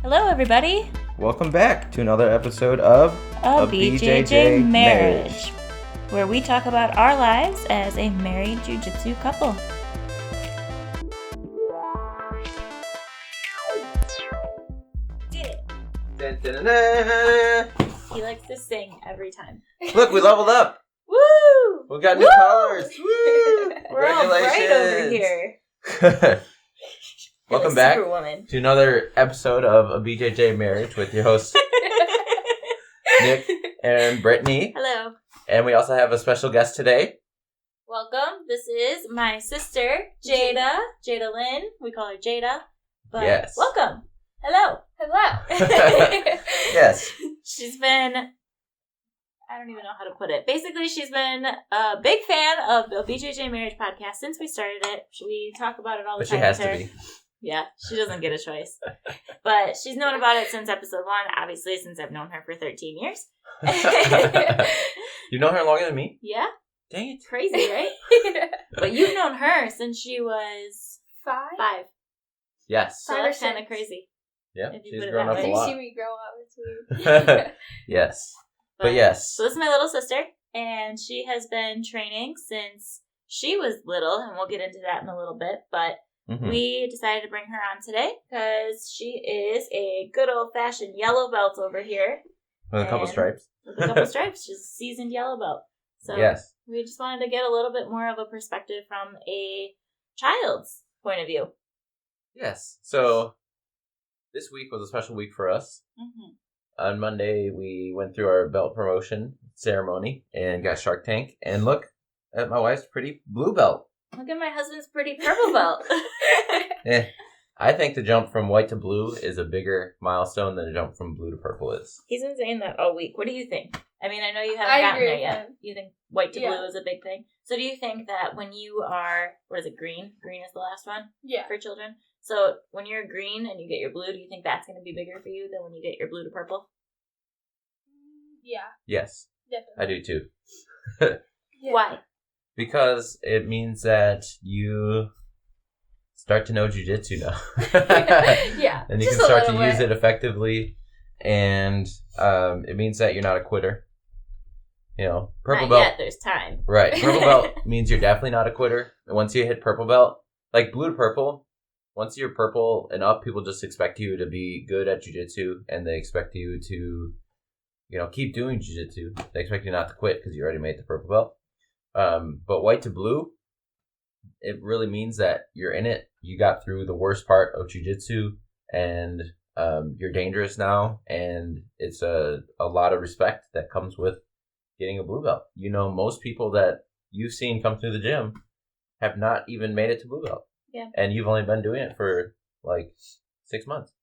Hello, everybody. Welcome back to another episode of A BJJ Marriage, where we talk about our lives as a married jiu-jitsu couple. Did it. Da-da-da-da. He likes to sing every time. Look, we leveled up. Woo! We got new colors. Woo! We're all bright over here. Welcome like back Superwoman. to another episode of A BJJ Marriage with your hosts, Nick and Brittany. Hello. And we also have a special guest today. Welcome. This is my sister, Jada. Jada Lynn. We call her Jada. But Yes. welcome. Hello. Yes. She's been, I don't even know how to put it. Basically, she's been a big fan of the BJJ Marriage podcast since we started it. We talk about it all the But time. she has with her. to be. Yeah, she doesn't get a choice. But she's known about it since episode 1, obviously, since I've known her for 13 years. You know her longer than me? Yeah, Dang it. crazy, right? But you've known her since she was 5. Yes. So 5 or that's kind of 6. crazy. Yeah, If you she's put it grown that up way. a You lot. see me grow up, it's weird. Yes. But yes. So this is my little sister, and she has been training since she was little, and we'll get into that in a little bit, but Mhm. we decided to bring her on today because she is a good old-fashioned yellow belt over here. With a couple and- stripes. With a couple stripes. She's a seasoned yellow belt. So Yes. we just wanted to get a little bit more of a perspective from a child's point of view. Yes. So this week was a special week for us. Mm-hmm. On Monday, we went through our belt promotion ceremony and got Shark Tank. And look at my wife's pretty blue belt. Look at my husband's pretty purple belt. I think the jump from white to blue is a bigger milestone than the jump from blue to purple is. He's been saying that all week. What do you think? I mean, I know you haven't I gotten agree there with yet. him. You think white to Yeah. blue is a big thing? So do you think that when you are, what is it, green? Green is the last one Yeah. for children. So when you're green and you get your blue, do you think that's going to be bigger for you than when you get your blue to purple? Yeah, Yes, definitely. I do too. Yeah. Why? Because it means that you start to know jiu-jitsu now. Yeah. And you just can a start to little use bit. it effectively. And it means that you're not a quitter. You know, purple Not belt. yet, there's time. Right. Purple belt means you're definitely not a quitter. And once you hit purple belt, like blue to purple, once you're purple and up, people just expect you to be good at jiu-jitsu. And they expect you to, you know, keep doing jiu-jitsu. They expect you not to quit because you already made the purple belt. But white to blue, it really means that you're in it. You got through the worst part of jiu-jitsu, and you're dangerous now. And it's a lot of respect that comes with getting a blue belt. You know, most people that you've seen come through the gym have not even made it to blue belt. Yeah. And you've only been doing it for like 6 months.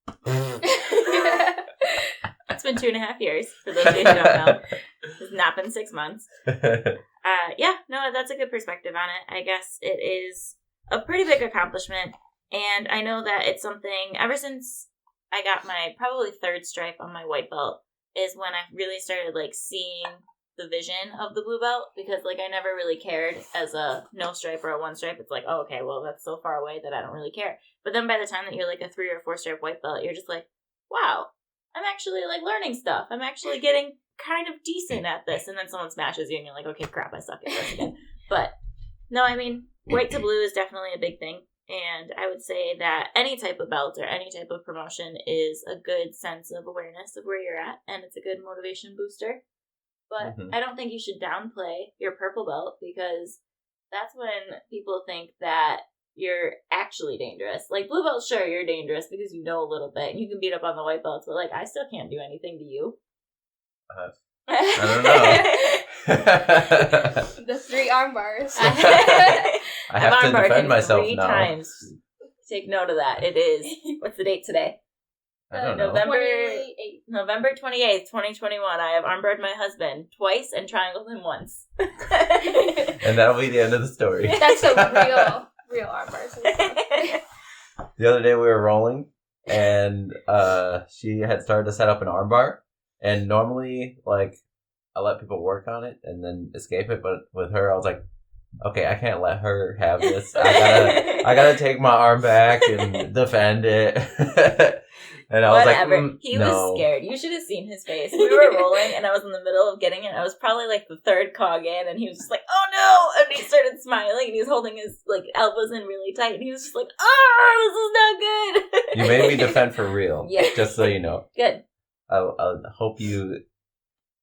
It's been 2.5 years, for those of you who don't know. It's not been 6 months. Yeah, no, that's a good perspective on it. I guess it is a pretty big accomplishment, and I know that it's something, ever since I got my probably 3rd stripe on my white belt, is when I really started, like, seeing the vision of the blue belt, because, like, I never really cared as a no stripe or a 1 stripe. It's like, oh, okay, well, that's so far away that I don't really care. But then by the time that you're, like, a 3 or 4 stripe white belt, you're just like, wow, I'm actually, like, learning stuff. I'm actually getting kind of decent at this. And then someone smashes you and you're like, okay, crap, I suck at this again. But no, I mean, white to blue is definitely a big thing. And I would say that any type of belt or any type of promotion is a good sense of awareness of where you're at. And it's a good motivation booster. But I don't think you should downplay your purple belt, because that's when people think that you're actually dangerous. Like, blue belt, sure, you're dangerous because you know a little bit and you can beat up on the white belts, but, like, I still can't do anything to you. I don't know. The 3 arm bars. I have to armbarred defend him myself 3 now. times. Take note of that. It is. What's the date today? I don't know. November 28th, 2021. I have armbarred my husband twice and triangled him once. And that'll be the end of the story. That's a real arm bars. The other day we were rolling, and she had started to set up an armbar. And normally, like, I let people work on it and then escape it. But with her, I was like, okay, I can't let her have this. I gotta take my arm back and defend it. And I was Whatever. like, He no. was scared. You should have seen his face. We were rolling, and I was in the middle of getting it. I was probably like the third cog in, and he was just like, "Oh no!" And he started smiling, and he was holding his like elbows in really tight, and he was just like, "Oh, this is not good." You made me defend for real. Yeah. Just so you know. Good. I hope you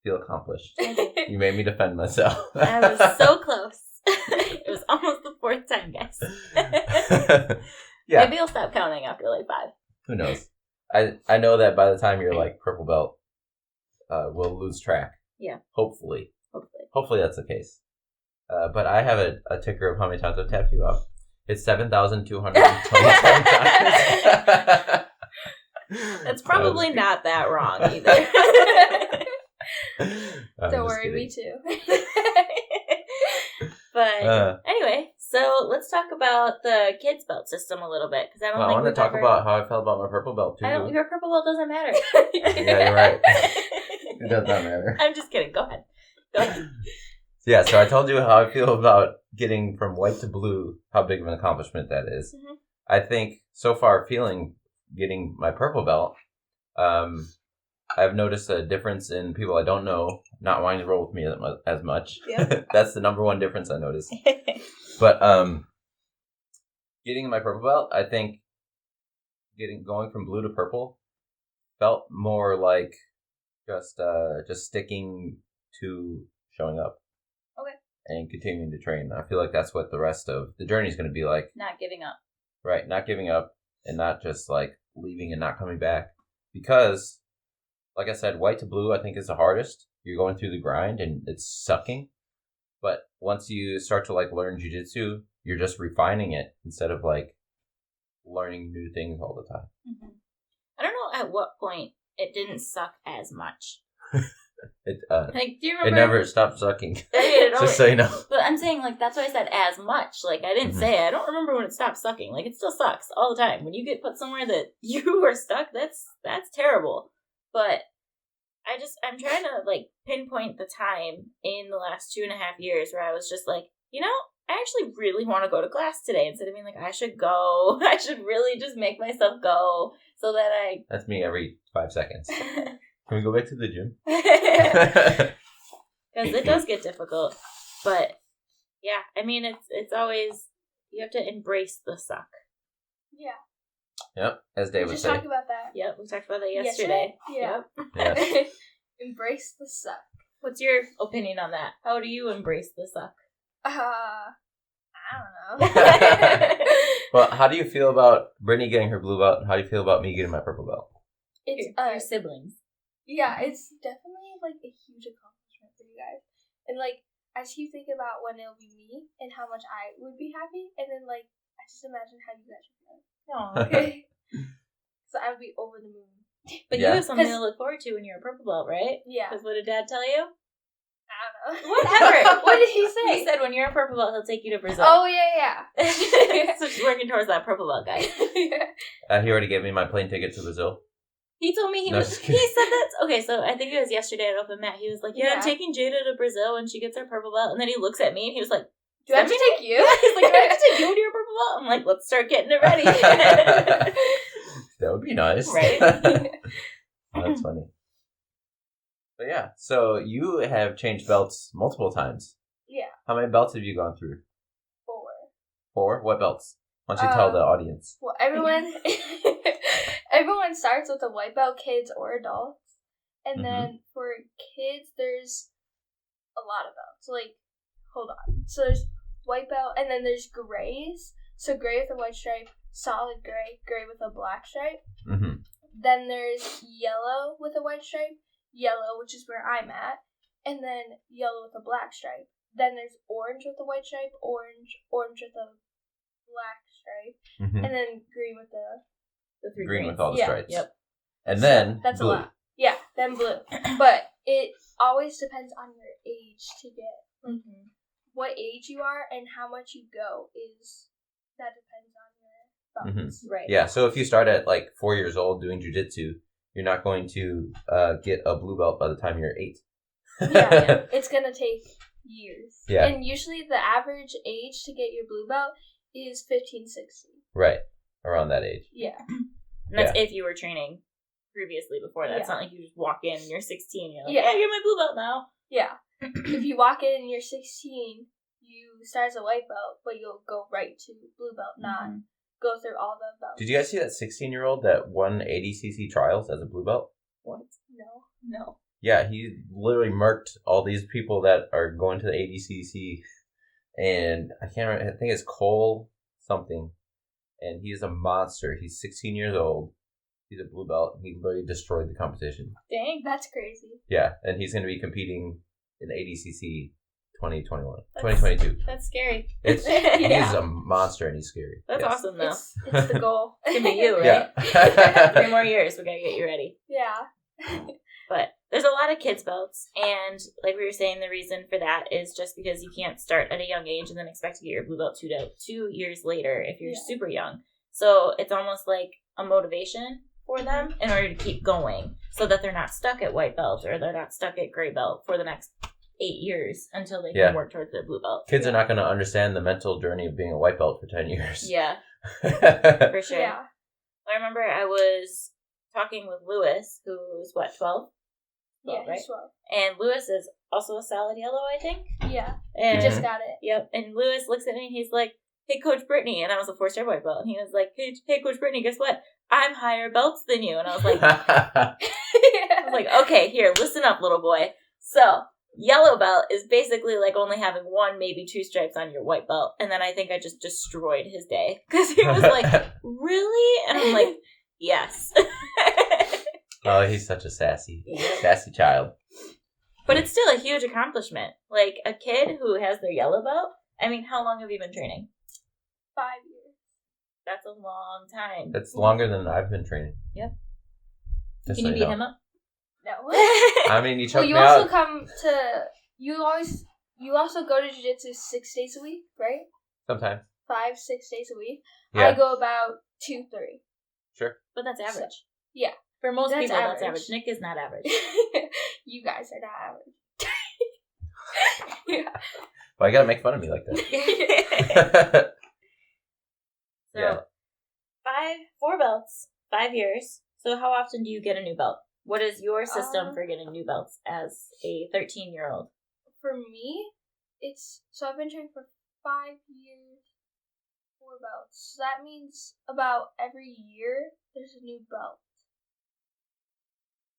feel accomplished. You made me defend myself. I was so close. It was almost the fourth time, guys. Yeah. Maybe I'll stop counting after like 5. Who knows? I know that by the time you're like purple belt, we'll lose track. Yeah. Hopefully that's the case. But I have a ticker of how many times I've tapped you up. It's 7,227 times. That's probably not that wrong either. Don't worry, me too. But anyway, so let's talk about the kids' belt system a little bit because I want to talk about how I felt about my purple belt too. Your purple belt doesn't matter. Yeah, you're right. It does not matter. I'm just kidding. Go ahead. Yeah, so I told you how I feel about getting from white to blue, how big of an accomplishment that is. Mm-hmm. I think so far getting my purple belt, I've noticed a difference in people I don't know not wanting to roll with me as much. Yep. That's the number one difference I noticed. But getting my purple belt, I think going from blue to purple felt more like just sticking to showing up. Okay. And continuing to train. I feel like that's what the rest of the journey is going to be like. Not giving up. Right, not giving up and not just like leaving and not coming back. Because, like I said, white to blue I think is the hardest. You're going through the grind and it's sucking. But once you start to like learn jiu-jitsu, you're just refining it instead of like learning new things all the time. Mm-hmm. I don't know at what point it didn't suck as much. Do you remember? It never stopped sucking. Just so you know. But I'm saying like that's why I said as much. Like I didn't say I don't remember when it stopped sucking. Like it still sucks all the time. When you get put somewhere that you are stuck, that's terrible. But I'm trying to like pinpoint the time in the last 2.5 years where I was just like, I actually really want to go to class today instead of being like, I should go. I should really just make myself go so that I. That's me every 5 seconds. Can we go back to the gym? Because it does get difficult. But, yeah, I mean, it's always, you have to embrace the suck. Yeah. Yep, as Dave would just say. talked about that. Yep, we talked about that yesterday. Yeah. Yep. Yes. Embrace the suck. What's your opinion on that? How do you embrace the suck? I don't know. Well, how do you feel about Brittany getting her blue belt, and how do you feel about me getting my purple belt? It's your siblings. Yeah, it's definitely like a huge accomplishment for you guys. And like I just keep thinking about when it'll be me and how much I would be happy, and then like I just imagine how you guys would feel. Oh, okay. So I would be over the moon. But you have something to look forward to when you're a purple belt, right? Yeah. Because what did Dad tell you? I don't know. Whatever. What did he say? He said when you're a purple belt, he'll take you to Brazil. Oh yeah. So she's working towards that purple belt, guys. He already gave me my plane ticket to Brazil. He told me he said that. Okay, so I think it was yesterday at Open Mat. He was like, I'm taking Jada to Brazil when she gets her purple belt. And then he looks at me and he was like, do I have to take you? Yeah, he's like, do I have to take you to your purple belt? I'm like, let's start getting it ready. That would be nice. Right? That's funny. But yeah, so you have changed belts multiple times. Yeah. How many belts have you gone through? 4. 4? What belts? Why don't you tell the audience? Well, everyone starts with a white belt, kids or adults. And then for kids, there's a lot of belts. Like, hold on. So there's white belt, and then there's grays. So gray with a white stripe, solid gray with a black stripe. Mm-hmm. Then there's yellow with a white stripe, yellow, which is where I'm at, and then yellow with a black stripe. Then there's orange with a white stripe, orange with a black stripe, and then green with the 3 green greens. with all the stripes. Yep. And then that's blue. a lot. Yeah, then blue. But it always depends on your age to get. Like, what age you are and how much you go that depends on your belts. Right. Yeah, so if you start at like 4 years old doing jiu-jitsu, you're not going to get a blue belt by the time you're 8. Yeah, it's going to take years. Yeah. And usually the average age to get your blue belt is 15, 16. Right. Around that age. Yeah. And that's if you were training previously before that. It's not like you just walk in and you're 16 and you're like, Yeah. I get my blue belt now. Yeah. If you walk in and you're 16, you start as a white belt, but you'll go right to blue belt, not go through all the belts. Did you guys see that 16-year-old that won ADCC trials as a blue belt? What? No. Yeah, he literally murked all these people that are going to the ADCC, and I can't remember, I think it's Cole something, and he's a monster. He's 16 years old. He's a blue belt, and he literally destroyed the competition. Dang, that's crazy. Yeah, and he's going to be competing in the ADCC 2022. That's scary. He's a monster, and he's scary. That's awesome, though. It's the goal. It's going to be you, right? Yeah. 3 more years, we got to get you ready. Yeah. But there's a lot of kids belts, and like we were saying, the reason for that is just because you can't start at a young age and then expect to get your blue belt 2 years later if you're super young. So it's almost like a motivation for them in order to keep going so that they're not stuck at white belt or they're not stuck at gray belt for the next 8 years until they can work towards their blue belt. Kids are not going to understand the mental journey of being a white belt for 10 years. Yeah, for sure. Yeah. I remember I was talking with Lewis, who's 12? Yeah, right? he's 12. And Lewis is also a solid yellow, I think. Yeah. And He just got it. Yep. And Lewis looks at me and he's like, hey, Coach Brittany. And I was a 4-star white belt. And he was like, hey, Coach Brittany, guess what? I'm higher belts than you. And I was like, okay, here, listen up, little boy. So, yellow belt is basically like only having 1, maybe 2 stripes on your white belt. And then I think I just destroyed his day. Because he was like, really? And I'm like, yes. Oh, he's such a sassy child. But it's still a huge accomplishment. Like, a kid who has their yellow belt, I mean, how long have you been training? 5 years. That's a long time. That's longer than I've been training. Yep. Just Can you beat him up? No. I mean, you choked me you also out. come to... You also go to jiu-jitsu 6 days a week, right? Sometimes. 5, 6 days a week. Yeah. I go about 2, 3. Sure. But that's average. So, yeah. For most That's people, that's average. average. Nick is not average. You guys are not average. Well, I gotta make fun of me like that. So, 4 belts, 5 years. So how often do you get a new belt? What is your system for getting new belts as a 13-year-old? For me, so I've been training for 5 years, 4 belts. So that means about every year there's a new belt.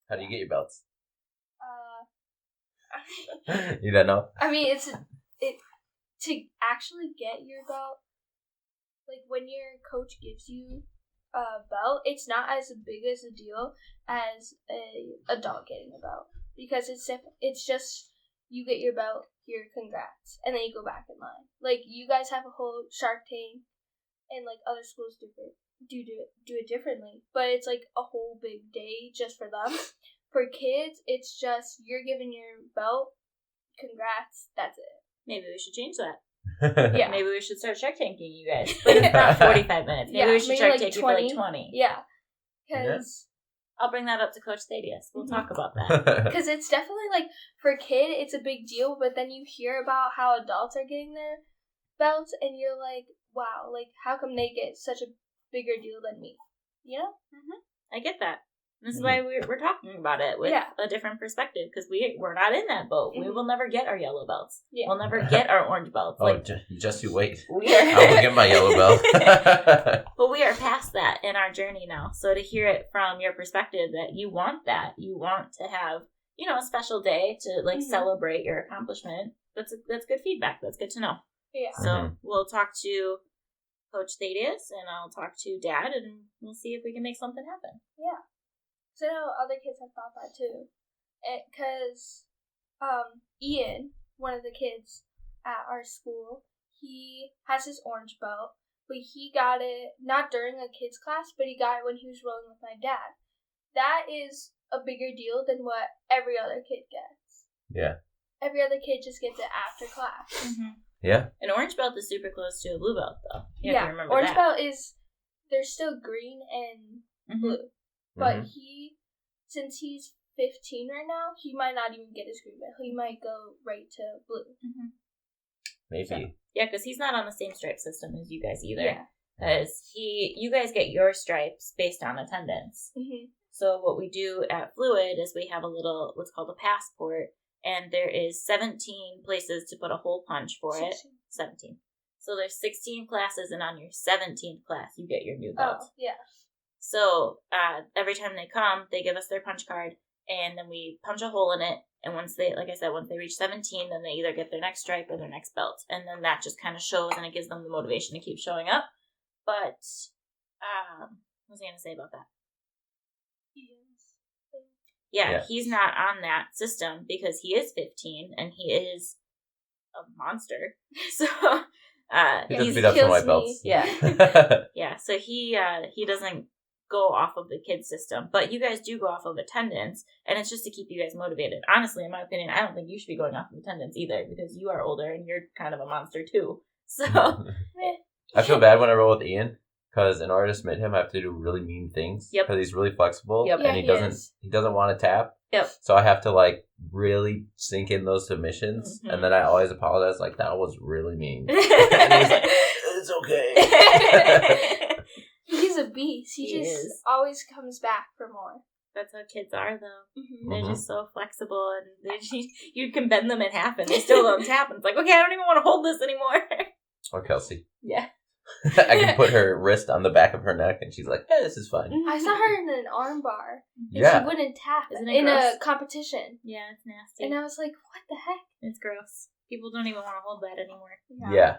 How do you get your belts? I You don't know? mean, to actually get your belt, like when your coach gives you a belt, it's not as big as a deal as a adult getting a belt, because it's just you get your belt, here, congrats, and then you go back in line. Like, you guys have a whole Shark Tank, and like other schools do it differently, but it's like a whole big day just for them. For kids, it's just you're giving your belt, congrats, that's it. Maybe we should change that. Yeah. Maybe we should start Shark Tanking you guys. But it's not 45 minutes. Maybe we should Shark Tank you for like 20. Yeah. Because I'll bring that up to Coach Thaddeus. We'll talk about that. Because it's definitely, like, for a kid, it's a big deal, but then you hear about how adults are getting their belts, and you're like, wow, like, how come they get such a bigger deal than me? You know? I get that. This is why we're talking about it with a different perspective, because we're not in that boat. We will never get our yellow belts. Yeah. We'll never get our orange belts. Oh, just you wait. I will get my yellow belt. But we are past that in our journey now. So to hear it from your perspective that you want that, you want to have, a special day to like celebrate your accomplishment, that's good feedback. That's good to know. Yeah. So we'll talk to Coach Thaddeus, and I'll talk to Dad, and we'll see if we can make something happen. Yeah. So I know other kids have thought that too. Because Ian, one of the kids at our school, he has his orange belt, but he got it not during a kids class, but he got it when he was rolling with my dad. That is a bigger deal than what every other kid gets. Yeah. Every other kid just gets it after class. Yeah. An orange belt is super close to a blue belt, though. You have to remember orange that. belt is, they're still green and blue. But since he's 15 right now, he might not even get his green belt. He might go right to blue. Maybe. So, yeah, because he's not on the same stripe system as you guys either. Yeah. Because you guys get your stripes based on attendance. So what we do at Fluid is we have a little, what's called a passport, and there is 17 places to put a hole punch for 16. it. 17. So there's 16 classes, and on your 17th class, you get your new belt. Oh, yeah. So every time they come, they give us their punch card, and then we punch a hole in it. And once they, like I said, once they reach 17, then they either get their next stripe or their next belt. And then that just kind of shows, and it gives them the motivation to keep showing up. But, what was I going to say about that? Yeah, he's not on that system because he is 15, and he is a monster. So, he doesn't beat up some white belts. Yeah. Yeah, so he doesn't go off of the kids system, but you guys do go off of attendance, and it's just to keep you guys motivated. Honestly, in my opinion, I don't think you should be going off of attendance either, because you are older and you're kind of a monster too. So I feel bad when I roll with Ian, because in order to submit him, I have to do really mean things. Yep. Because he's really flexible. Yep. And he doesn't want to tap. Yep. So I have to like really sink in those submissions, and then I always apologize, like that was really mean. And he's like, it's okay. He's a beast. He just always comes back for more. That's how kids are, though. Mm-hmm. They're just so flexible, and you can bend them in half, and they still don't tap. And it's like, okay, I don't even want to hold this anymore. Or Kelsey. Yeah. I can put her wrist on the back of her neck, and she's like, hey, this is fun. I saw her in an arm bar. And Yeah. she wouldn't tap Isn't it in gross? a competition. Yeah, it's nasty. And I was like, what the heck? It's gross. People don't even want to hold that anymore. Yeah.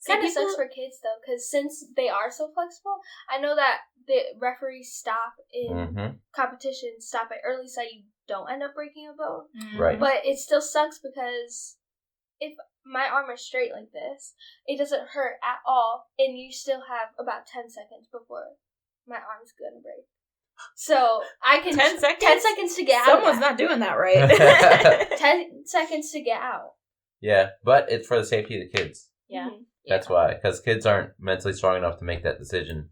Kind of sucks for kids, though, because since they are so flexible, I know that the referees stop in competitions, stop at early so you don't end up breaking a bone. Right. But it still sucks because if my arm is straight like this, it doesn't hurt at all, and you still have about 10 seconds before my arm's gonna break. So I can 10 seconds? 10 seconds to get out. Someone's not doing that right. 10 seconds to get out. Yeah, but it's for the safety of the kids. Yeah. Mm-hmm. That's why, because kids aren't mentally strong enough to make that decision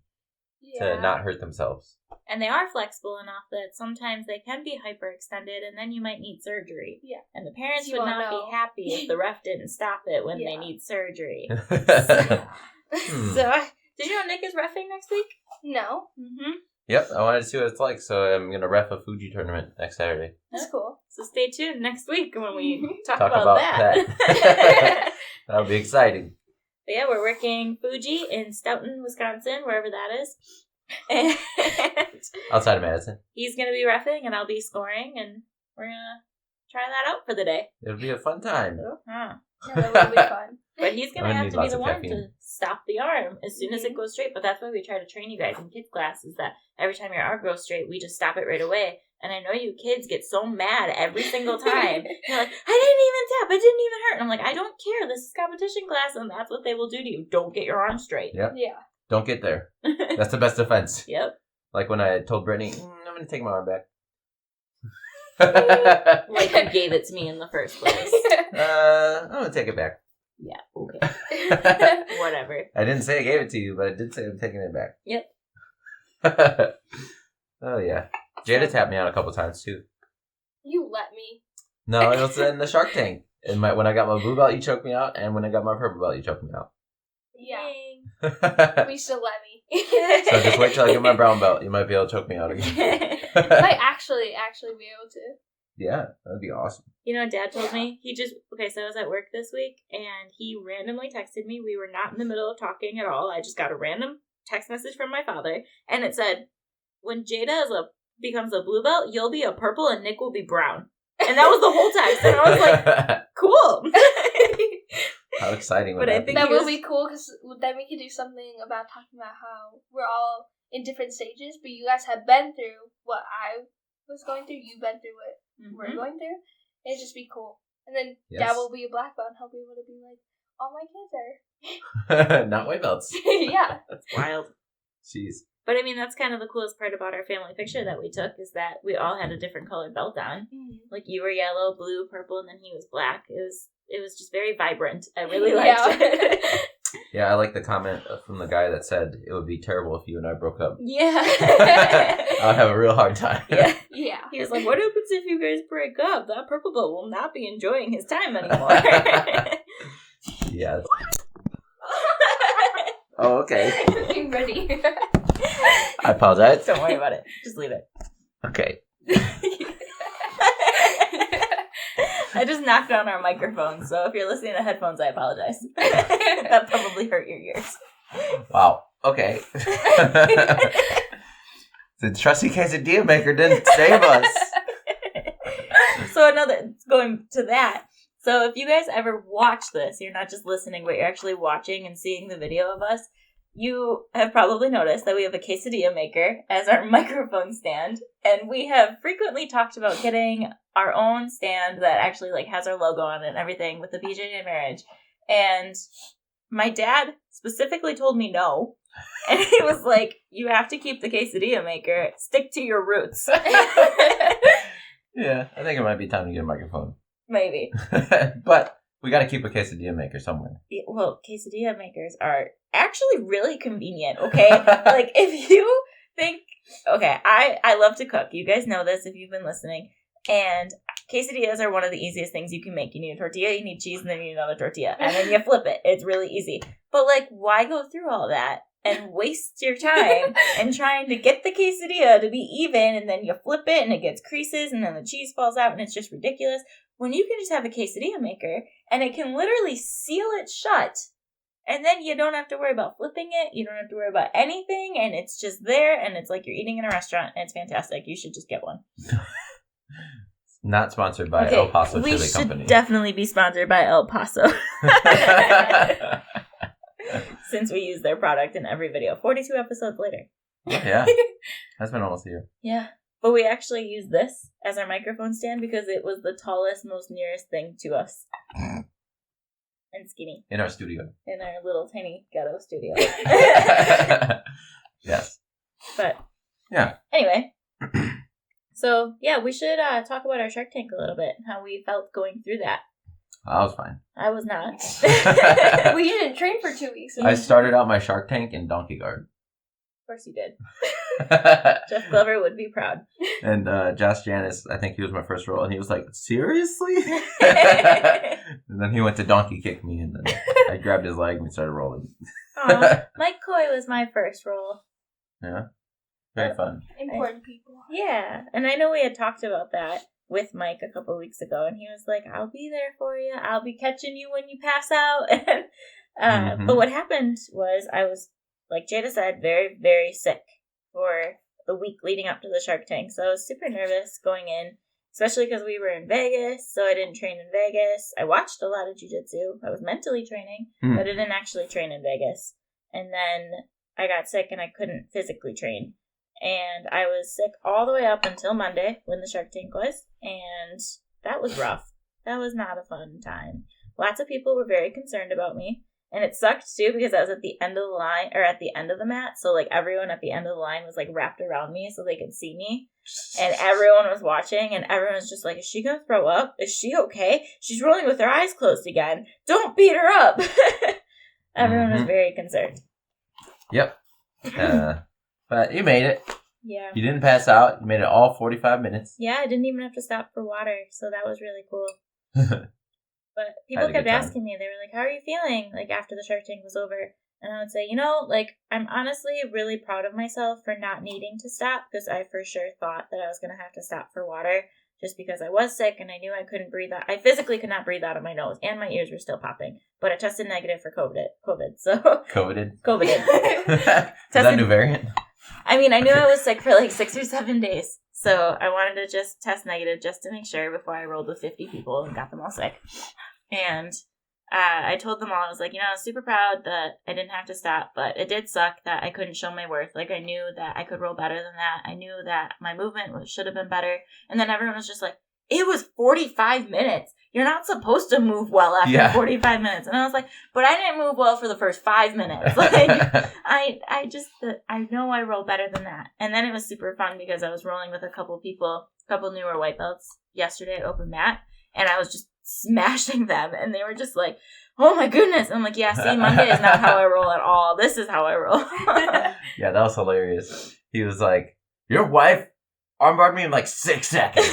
to not hurt themselves. And they are flexible enough that sometimes they can be hyperextended, and then you might need surgery. Yeah. And the parents You would won't not know. be happy if the ref didn't stop it when they need surgery. So, did you know Nick is reffing next week? No. Mm-hmm. Yep, I wanted to see what it's like, so I'm going to ref a Fuji tournament next Saturday. That's cool. So stay tuned next week when we talk Talk about that. That'll be exciting. But yeah, we're working Fuji in Stoughton, Wisconsin, wherever that is. And Outside of Madison. he's going to be reffing, and I'll be scoring, and we're going to try that out for the day. It'll be a fun time. Uh-huh. Yeah, that will be fun. But he's going to I'm gonna have need to be lots the of one caffeine. to stop the arm as soon as it goes straight. But that's why we try to train you guys in kids class, is that every time your arm goes straight, we just stop it right away. And I know you kids get so mad every single time. You're like, I didn't even tap. It didn't even hurt. And I'm like, I don't care. This is competition class, and that's what they will do to you. Don't get your arm straight. Yep. Yeah. Don't get there. That's the best defense. Yep. Like when I told Brittany, I'm going to take my arm back. Like you gave it to me in the first place. I'm going to take it back. Yeah, okay. Whatever. I didn't say I gave it to you, but I did say I'm taking it back. Yep. Oh, yeah. Jada tapped me out a couple times, too. You let me. No, it was in the Shark Tank. When I got my blue belt, you choked me out, and when I got my purple belt, you choked me out. Yeah. We still let me. So just wait till I get my brown belt. You might be able to choke me out again. Might actually be able to. Yeah, that'd be awesome. You know what Dad told me? So I was at work this week, and he randomly texted me. We were not in the middle of talking at all. I just got a random text message from my father, and it said, when Jada becomes a blue belt, you'll be a purple and Nick will be brown. And that was the whole text, and I was like, cool. How exciting would But I that be? think That he will was- be cool because then we could do something about talking about how we're all in different stages, but you guys have been through what I was going through. You've been through what we're going through. It'd just be cool. And then Dad will be a black belt and he'll be able to be like, all my kids are. Not white belts. Yeah. That's wild. Jeez. But I mean, that's kind of the coolest part about our family picture that we took, is that we all had a different colored belt on. Like you were yellow, blue, purple, and then he was black. It was just very vibrant. I really liked it. Yeah, I like the comment from the guy that said it would be terrible if you and I broke up. Yeah. I'd have a real hard time. Yeah. Yeah. He was like, what happens if you guys break up? That purple belt will not be enjoying his time anymore. Yeah. Oh, okay. Getting ready. I apologize. Don't worry about it. Just leave it. Okay. I just knocked on our microphone, so if you're listening to headphones, I apologize. That probably hurt your ears. Wow. Okay. The trusty quesadilla maker didn't save us. So going to that. So if you guys ever watch this, you're not just listening, but you're actually watching and seeing the video of us, you have probably noticed that we have a quesadilla maker as our microphone stand, and we have frequently talked about getting our own stand that actually like has our logo on it and everything with the BJJ marriage. And my dad specifically told me no. And he was like, you have to keep the quesadilla maker. Stick to your roots. Yeah, I think it might be time to get a microphone. Maybe. But we got to keep a quesadilla maker somewhere. Yeah, well, quesadilla makers are actually really convenient, okay? Like, if you think... Okay, I love to cook. You guys know this if you've been listening. And quesadillas are one of the easiest things you can make. You need a tortilla, you need cheese, and then you need another tortilla. And then you flip it. It's really easy. But, like, why go through all that and waste your time and trying to get the quesadilla to be even, and then you flip it and it gets creases, and then the cheese falls out, and it's just ridiculous. When you can just have a quesadilla maker, and it can literally seal it shut, and then you don't have to worry about flipping it, you don't have to worry about anything, and it's just there, and it's like you're eating in a restaurant, and it's fantastic. You should just get one. Not sponsored by El Paso Chili Company. We should definitely be sponsored by El Paso. Since we use their product in every video. 42 episodes later. Yeah. That's been almost a year. Yeah. But we actually use this as our microphone stand because it was the tallest, most nearest thing to us. And skinny. In our studio. In our little tiny ghetto studio. Yes. But. Yeah. Anyway. So, yeah, we should talk about our Shark Tank a little bit and how we felt going through that. I was fine. I was not. Well, you didn't train for 2 weeks. I started out my Shark Tank in Donkey Guard. Of course you did. Jeff Glover would be proud. And Josh Janis, I think he was my first role, and he was like, seriously? And then he went to donkey kick me, and then I grabbed his leg and we started rolling. Aw, Mike Coy was my first role. Yeah. Very fun. Important people. Yeah, and I know we had talked about that with Mike a couple weeks ago, and he was like, I'll be there for you. I'll be catching you when you pass out. But what happened was I was, like Jada said, very, very sick for the week leading up to the Shark Tank. So I was super nervous going in, especially because we were in Vegas, so I didn't train in Vegas. I watched a lot of jiu-jitsu. I was mentally training, but I didn't actually train in Vegas. And then I got sick and I couldn't physically train. And I was sick all the way up until Monday when the Shark Tank was. And that was rough. That was not a fun time. Lots of people were very concerned about me. And it sucked too because I was at the end of the line, or at the end of the mat. So like everyone at the end of the line was like wrapped around me so they could see me. And everyone was watching and everyone was just like, is she going to throw up? Is she okay? She's rolling with her eyes closed again. Don't beat her up. Everyone was very concerned. Yep. But you made it. Yeah. You didn't pass out. You made it all 45 minutes. Yeah, I didn't even have to stop for water, so that was really cool. But people kept asking me, they were like, how are you feeling, like, after the Shark Tank was over? And I would say, you know, like, I'm honestly really proud of myself for not needing to stop, because I for sure thought that I was going to have to stop for water, just because I was sick and I knew I couldn't breathe out. I physically could not breathe out of my nose, and my ears were still popping. But I tested negative for COVID, so... COVID. Is that a new variant? I mean, I knew I was sick for like 6 or 7 days, so I wanted to just test negative just to make sure before I rolled with 50 people and got them all sick. And I told them all, I was like, you know, I was super proud that I didn't have to stop, but it did suck that I couldn't show my worth. Like, I knew that I could roll better than that. I knew that my movement should have been better. And then everyone was just like, it was 45 minutes. You're not supposed to move well after 45 minutes. And I was like, but I didn't move well for the first 5 minutes. Like, I know I roll better than that. And then it was super fun because I was rolling with a couple newer white belts yesterday at Open Mat. And I was just smashing them. And they were just like, oh my goodness. And I'm like, yeah, see, Monday is not how I roll at all. This is how I roll. Yeah, that was hilarious. He was like, your wife armbarred me in like 6 seconds.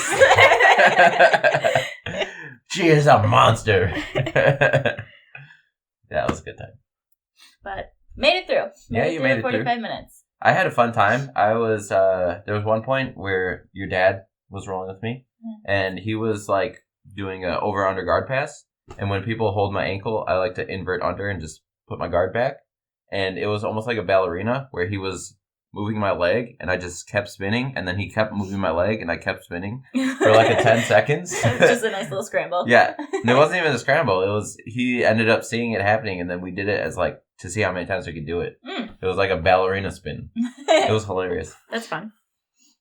She is a monster. That was a good time. But made it through. You made it 45 through. minutes. I had a fun time. I was there was one point where your dad was rolling with me, and he was like doing a over under guard pass. And when people hold my ankle, I like to invert under and just put my guard back. And it was almost like a ballerina where he was moving my leg, and I just kept spinning, and then he kept moving my leg, and I kept spinning for like a 10 seconds. Just a nice little scramble. Yeah. And it wasn't even a scramble. It was, he ended up seeing it happening, and then we did it as like, to see how many times we could do it. It was like a ballerina spin. It was hilarious. That's fun.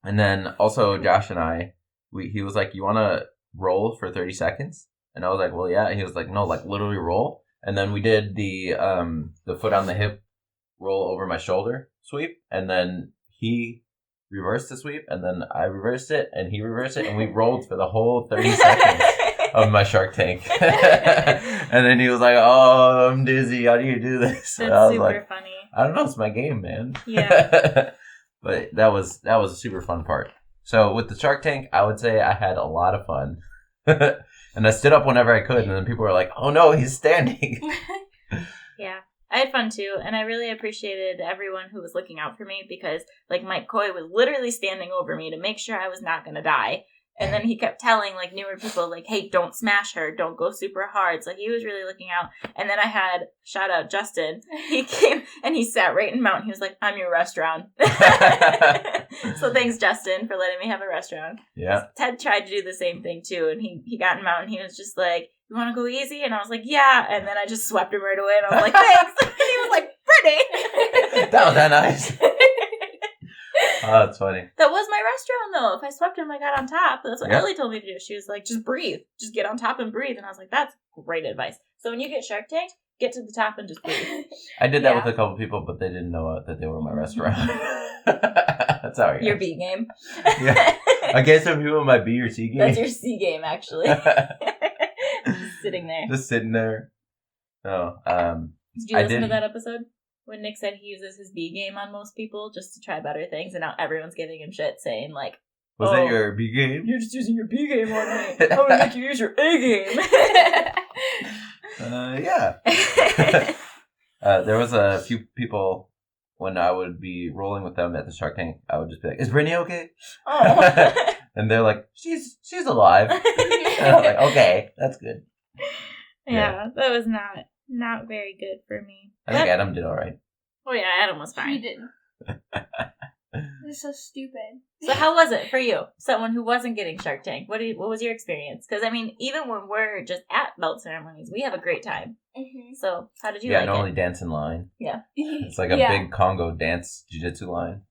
And then also Josh and I, he was like, you want to roll for 30 seconds? And I was like, well, yeah. And he was like, no, like literally roll. And then we did the foot on the hip roll over my shoulder sweep, and then he reversed the sweep, and then I reversed it, and he reversed it, and we rolled for the whole 30 seconds of my Shark Tank. And then he was like, oh, I'm dizzy. How do you do this? That's I was super like, funny. I don't know. It's my game, man. Yeah. But that was a super fun part. So with the Shark Tank, I would say I had a lot of fun. And I stood up whenever I could, and then people were like, oh no, he's standing. Yeah. I had fun too, and I really appreciated everyone who was looking out for me because, like, Mike Coy was literally standing over me to make sure I was not going to die. And then he kept telling, like, newer people, like, hey, don't smash her, don't go super hard. So he was really looking out. And then I had, shout out Justin, he came and he sat right in mount. He was like, I'm your restaurant. So thanks, Justin, for letting me have a restaurant. Yeah. Ted tried to do the same thing too, and he got in mount and he was just like, you want to go easy? And I was like, yeah. And then I just swept him right away, and I was like, thanks. And he was like, Brittany. That was that nice. Oh, that's funny. That was my restaurant, though. If I swept him, I got on top. That's what Ellie told me to do. She was like, just breathe. Just get on top and breathe. And I was like, that's great advice. So when you get Shark Tank, get to the top and just breathe. I did that with a couple people, but they didn't know that they were my restaurant. That's how Your B game. Yeah. I guess some people might be your C game. That's your C game, actually. Just sitting there. Just sitting there. No. Did you listen to that episode? When Nick said he uses his B game on most people just to try better things, and now everyone's giving him shit saying, like, was that your B game? You're just using your B game on me. I'm going to make you use your A game. Yeah. There was a few people, when I would be rolling with them at the Shark Tank, I would just be like, is Brittany okay? Oh. And they're like, she's alive. And I was like, okay, that's good. Yeah, that was not very good for me. I think Adam did all right. Oh yeah, Adam was fine. He didn't. It's so stupid. So how was it for you? Someone who wasn't getting Shark Tank. What was your experience? Because, I mean, even when we're just at belt ceremonies, we have a great time. Mm-hmm. So how did you like it? Yeah, normally dance in line. Yeah. It's like a big Congo dance jiu-jitsu line.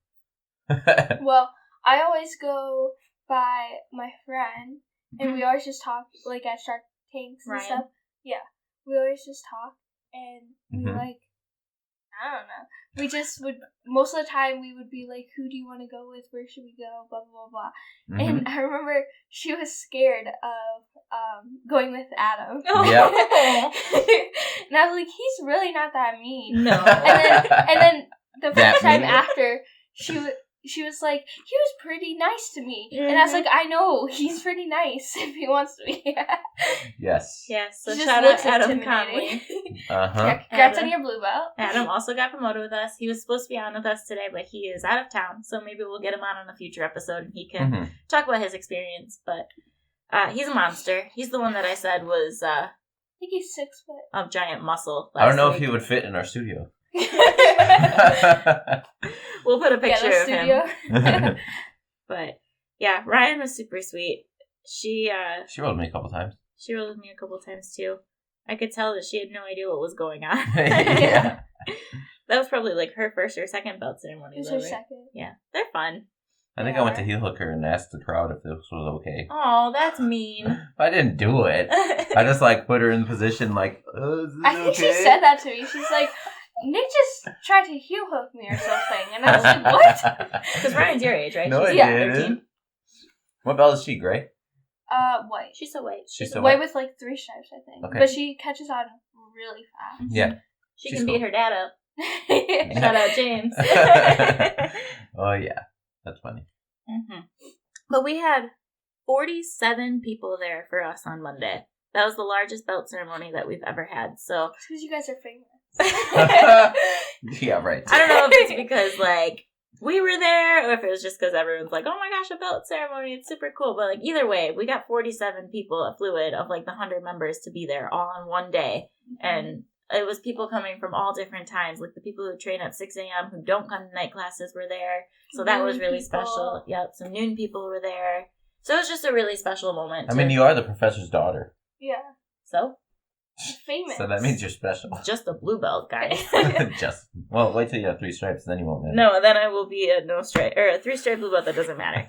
Well, I always go by my friend, and we always just talk, like, at Shark Tanks and stuff. Yeah. We always just talk, and we, like, I don't know. We just would, most of the time, we would be like, who do you want to go with? Where should we go? Blah, blah, blah, blah. Mm-hmm. And I remember she was scared of going with Adam. Yep. And I was like, he's really not that mean. No. And then the first time after, she was like, he was pretty nice to me. Mm-hmm. And I was like, I know, he's pretty nice if he wants to be. Yes. Yes, so shout out Adam Conley. Uh-huh. Congrats on your blue belt. Adam also got promoted with us. He was supposed to be on with us today, but he is out of town. So maybe we'll get him on a future episode and he can talk about his experience. But he's a monster. He's the one that I said was... I think he's 6 foot. Of giant muscle. I don't know if he would fit in our studio. We'll put a picture of him. But yeah, Ryan was super sweet. She rolled me a couple times. She rolled with me a couple times too. I could tell that she had no idea what was going on. Yeah. That was probably like her first or second belt ceremony. It was her second. Yeah, they're fun. I think I went to heel hook her and asked the crowd if this was okay. Oh, that's mean. I didn't do it. I just like put her in position like, is this I think she said that to me. She's like, Nick just tried to heel hook me or something. And I was like, what? Because Ryan's your age, right? No, She's 13. What belt is she, gray? White. She's so white. She's so white with like 3 stripes, I think. Okay. But she catches on really fast. Yeah. She can beat her dad up. Yeah. Shout out James. Oh, yeah. That's funny. Mm-hmm. But we had 47 people there for us on Monday. That was the largest belt ceremony that we've ever had. So it's because you guys are famous. Yeah, right. I don't know if it's because, like, we were there, or if it was just because everyone's like, oh my gosh, a belt ceremony, it's super cool. But like either way, we got 47 people at Fluid of like the 100 members to be there all on one day. And it was people coming from all different times. Like the people who train at 6 a.m. who don't come to night classes were there. So that was really special. Yep, some noon people were there. So it was just a really special moment. I mean, you are the professor's daughter. Yeah. So? Famous. So that means you're special. Just a blue belt, guys. Well, wait till you have 3 stripes, then you won't matter. No, then I will be a 3-stripe blue belt that doesn't matter.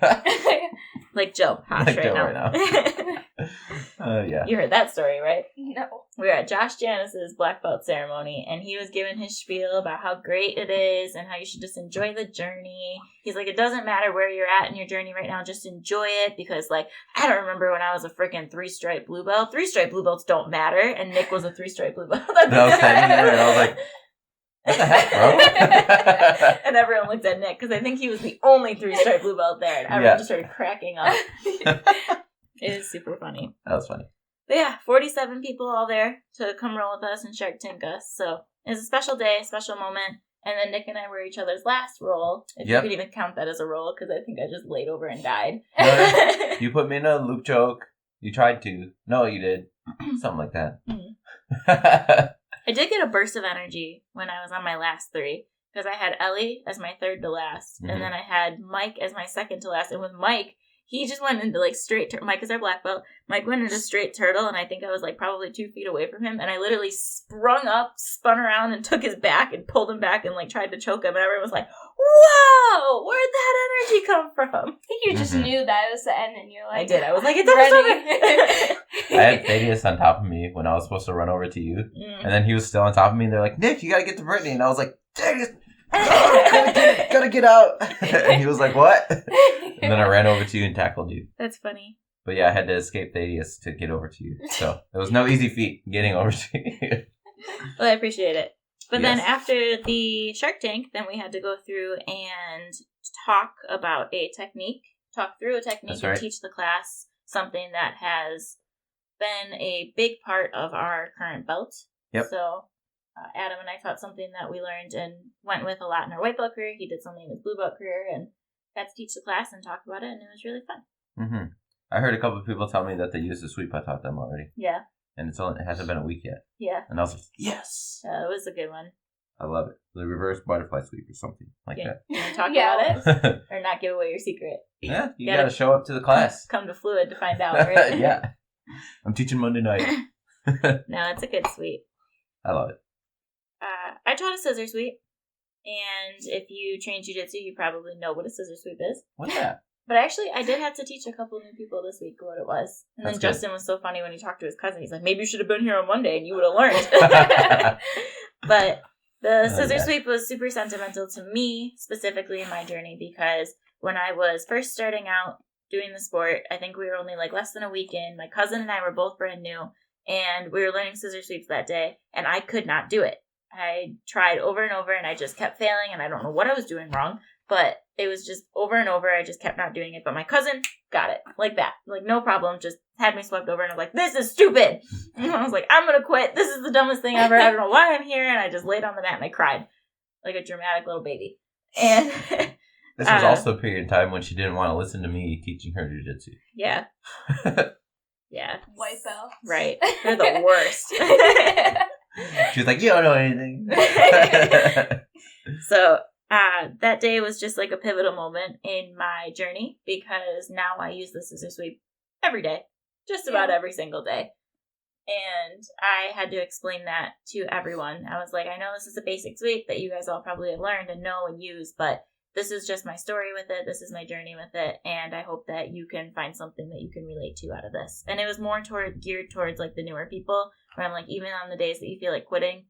Like Joe Hosh like right Joe now. Yeah. You heard that story, right? No. We were at Josh Janice's black belt ceremony, and he was giving his spiel about how great it is and how you should just enjoy the journey. He's like, it doesn't matter where you're at in your journey right now, just enjoy it, because, like, I don't remember when I was a freaking 3-stripe blue belt. 3-stripe blue belts don't matter, and Nick was a 3-stripe blue belt. And I was standing there, and I was like, what the heck, bro? And everyone looked at Nick, because I think he was the only 3-stripe blue belt there, and everyone just started cracking up. It is super funny. That was funny. But yeah, 47 people all there to come roll with us and Shark Tank us. So it was a special day, a special moment. And then Nick and I were each other's last roll, if you could even count that as a roll, because I think I just laid over and died. No, you put me in a loop choke. You tried to. No, you did. Something like that. I did get a burst of energy when I was on my last 3, because I had Ellie as my third to last, and then I had Mike as my second to last. And with Mike, he just went into like straight Mike is our black belt. Mike went into straight turtle, and I think I was like probably 2 feet away from him, and I literally sprung up, spun around, and took his back and pulled him back and like tried to choke him, and everyone was like, "Whoa, where'd that energy come from?" I think you just knew that it was the end, and you're like, I did. I was like, "It's over." I had Thaddeus on top of me when I was supposed to run over to you, and then he was still on top of me, and they're like, "Nick, you gotta get to Brittany," and I was like, "Thaddeus, gotta get out." And he was like, "What?" And then I ran over to you and tackled you. That's funny. But yeah, I had to escape Thaddeus to get over to you. So it was no easy feat getting over to you. Well, I appreciate it. But then after the Shark Tank, then we had to go through and talk through a technique and teach the class something that has been a big part of our current belt. Yep. So Adam and I taught something that we learned and went with a lot in our white belt career. He did something in his blue belt career and got to teach the class and talk about it, and it was really fun. Mm-hmm. I heard a couple of people tell me that they used the sweep I taught them already. Yeah. And it hasn't been a week yet. Yeah. And I was like, yes! It was a good one. I love it. The reverse butterfly sweep or something like that. You want to talk about it? Or not give away your secret? Yeah, you gotta show up to the class. Come to Fluid to find out, right? Yeah. I'm teaching Monday night. No, it's a good sweep. I love it. I taught a scissor sweep. And if you train jiu-jitsu, you probably know what a scissor sweep is. What's that? But actually, I did have to teach a couple new people this week what it was. And then That's Justin was so funny when he talked to his cousin. He's like, maybe you should have been here on Monday and you would have learned. But the scissor sweep was super sentimental to me, specifically in my journey, because when I was first starting out doing the sport, I think we were only like less than a week in. My cousin and I were both brand new, and we were learning scissor sweeps that day, and I could not do it. I tried over and over, and I just kept failing, and I don't know what I was doing wrong, but it was just over and over. I just kept not doing it, but my cousin got it like that. Like, no problem, just had me swept over, and I was like, this is stupid! And I was like, I'm gonna quit. This is the dumbest thing ever. I don't know why I'm here, and I just laid on the mat, and I cried like a dramatic little baby. And this was also a period of time when she didn't want to listen to me teaching her jiu-jitsu. Yeah. Yeah. White belt. Right. They're the worst. She was like, you don't know anything. So that day was just like a pivotal moment in my journey, because now I use the scissor sweep every day, just about every single day. And I had to explain that to everyone. I was like, I know this is a basic sweep that you guys all probably have learned and know and use, but this is just my story with it. This is my journey with it. And I hope that you can find something that you can relate to out of this. And it was more geared towards like the newer people, where I'm like, even on the days that you feel like quitting,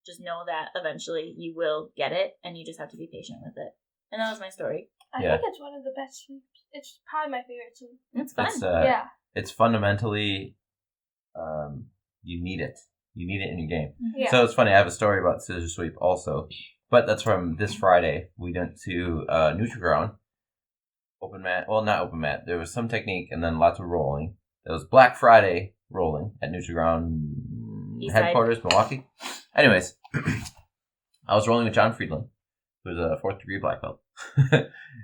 just know that eventually you will get it, and you just have to be patient with it. And that was my story. I think it's one of the best sweeps. It's probably my favorite sweep. It's fun. It's fundamentally, you need it. You need it in your game. Yeah. So it's funny, I have a story about scissor sweep also. But that's from this Friday. We went to Nutriground. Open mat. Well, not open mat. There was some technique and then lots of rolling. There was Black Friday rolling at Nutriground headquarters, Milwaukee. Anyways, I was rolling with John Friedland, who's a 4th degree black belt.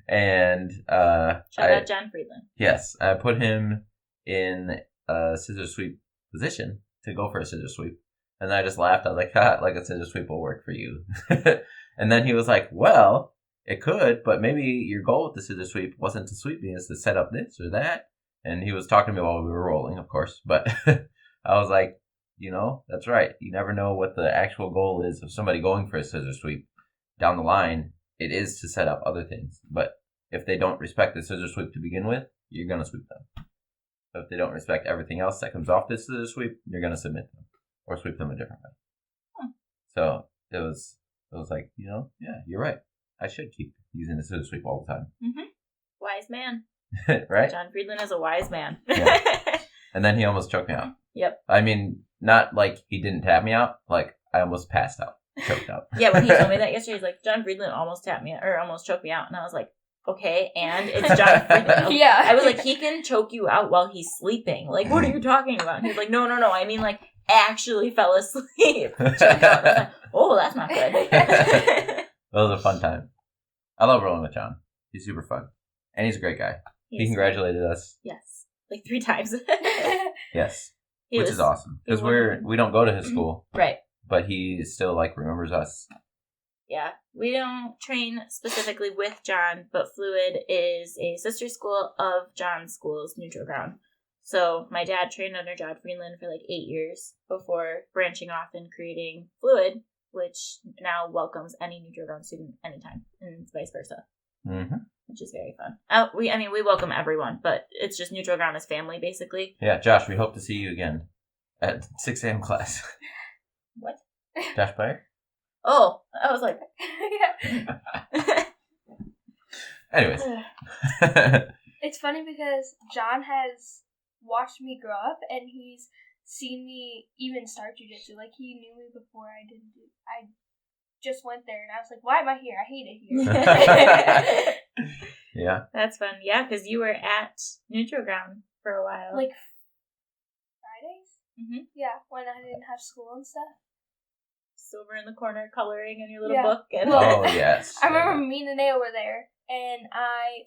And Shout out John Friedland. Yes, I put him in a scissor sweep position to go for a scissor sweep. And then I just laughed. I was like, like a scissor sweep will work for you. And then he was like, well, it could, but maybe your goal with the scissor sweep wasn't to sweep me, it's to set up this or that. And he was talking to me while we were rolling, of course. But I was like, that's right. You never know what the actual goal is of somebody going for a scissor sweep. Down the line, it is to set up other things. But if they don't respect the scissor sweep to begin with, you're going to sweep them. So if they don't respect everything else that comes off this scissor sweep, you're going to submit them or sweep them a different way. So it was like, yeah, you're right. I should keep using the scissor sweep all the time. Mm-hmm. Wise man. Right? John Friedland is a wise man. Yeah. And then he almost choked me out. Yep. I mean, not like he didn't tap me out. Like, I almost passed out. Choked out. Yeah, when he told me that yesterday, he's like, John Friedland almost tapped me out, or almost choked me out. And I was like, okay, and it's John Friedland. Yeah. I was like, he can choke you out while he's sleeping. Like, what are you talking about? And he's like, no. I mean, like, actually fell asleep. Choke out. Like, oh, that's not good. That was a fun time. I love rolling with John. He's super fun. And he's a great guy. He congratulated us. Yes. Like 3 times. Yes. Which is awesome. Because we don't go to his school. Right. But he still, like, remembers us. Yeah. We don't train specifically with John, but Fluid is a sister school of John's school's neutral ground. So my dad trained under John Friedland for like 8 years before branching off and creating Fluid, which now welcomes any neutral ground student anytime, and vice versa. Mm-hmm. Which is very fun. We welcome everyone, but it's just neutral ground as family, basically. Yeah, Josh, we hope to see you again at 6 a.m. class. What? Josh Bayer? Oh, I was like... Anyways. It's funny because John has watched me grow up, and he's seen me even start jiu-jitsu. Like, he knew me before I just went there, and I was like, why am I here? I hate it here. Yeah. That's fun. Yeah, because you were at neutral ground for a while. Like, Fridays? Mm-hmm. Yeah, when I didn't have school and stuff. Over in the corner coloring in your little book. And oh, yes. I remember me and Nene were there, and I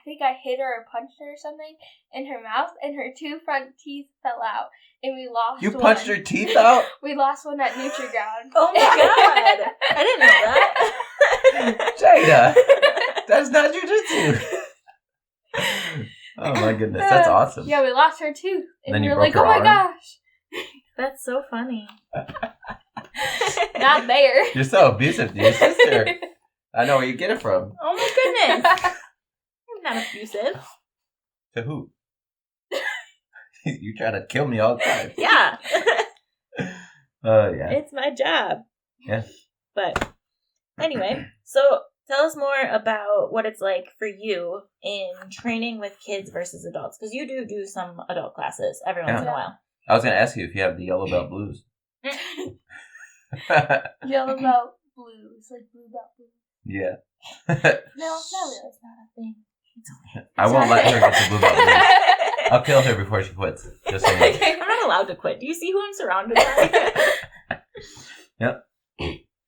think I hit her or punched her or something in her mouth, and her 2 front teeth fell out, and we lost You punched her teeth out? We lost one at NutriGround. Oh my god! I didn't know that. Jada! That's not jujitsu! Oh my goodness, that's awesome. Yeah, we lost her tooth, and we were like, oh my gosh! That's so funny. Not there. You're so abusive to your sister. I know where you get it from. Oh my goodness. I'm not abusive. To who? You try to kill me all the time. Yeah. Yeah. It's my job. Yeah. But anyway, so tell us more about what it's like for you in training with kids versus adults. Because you do some adult classes every once in a while. I was going to ask you if you have the yellow belt blues. Yellow belt blues, like blue belt blues. Yeah. No, not really. It's not a thing. It's okay. I won't let her get the blue belt blues. I'll kill her before she quits. Just so you know. I'm not allowed to quit. Do you see who I'm surrounded by? Yep.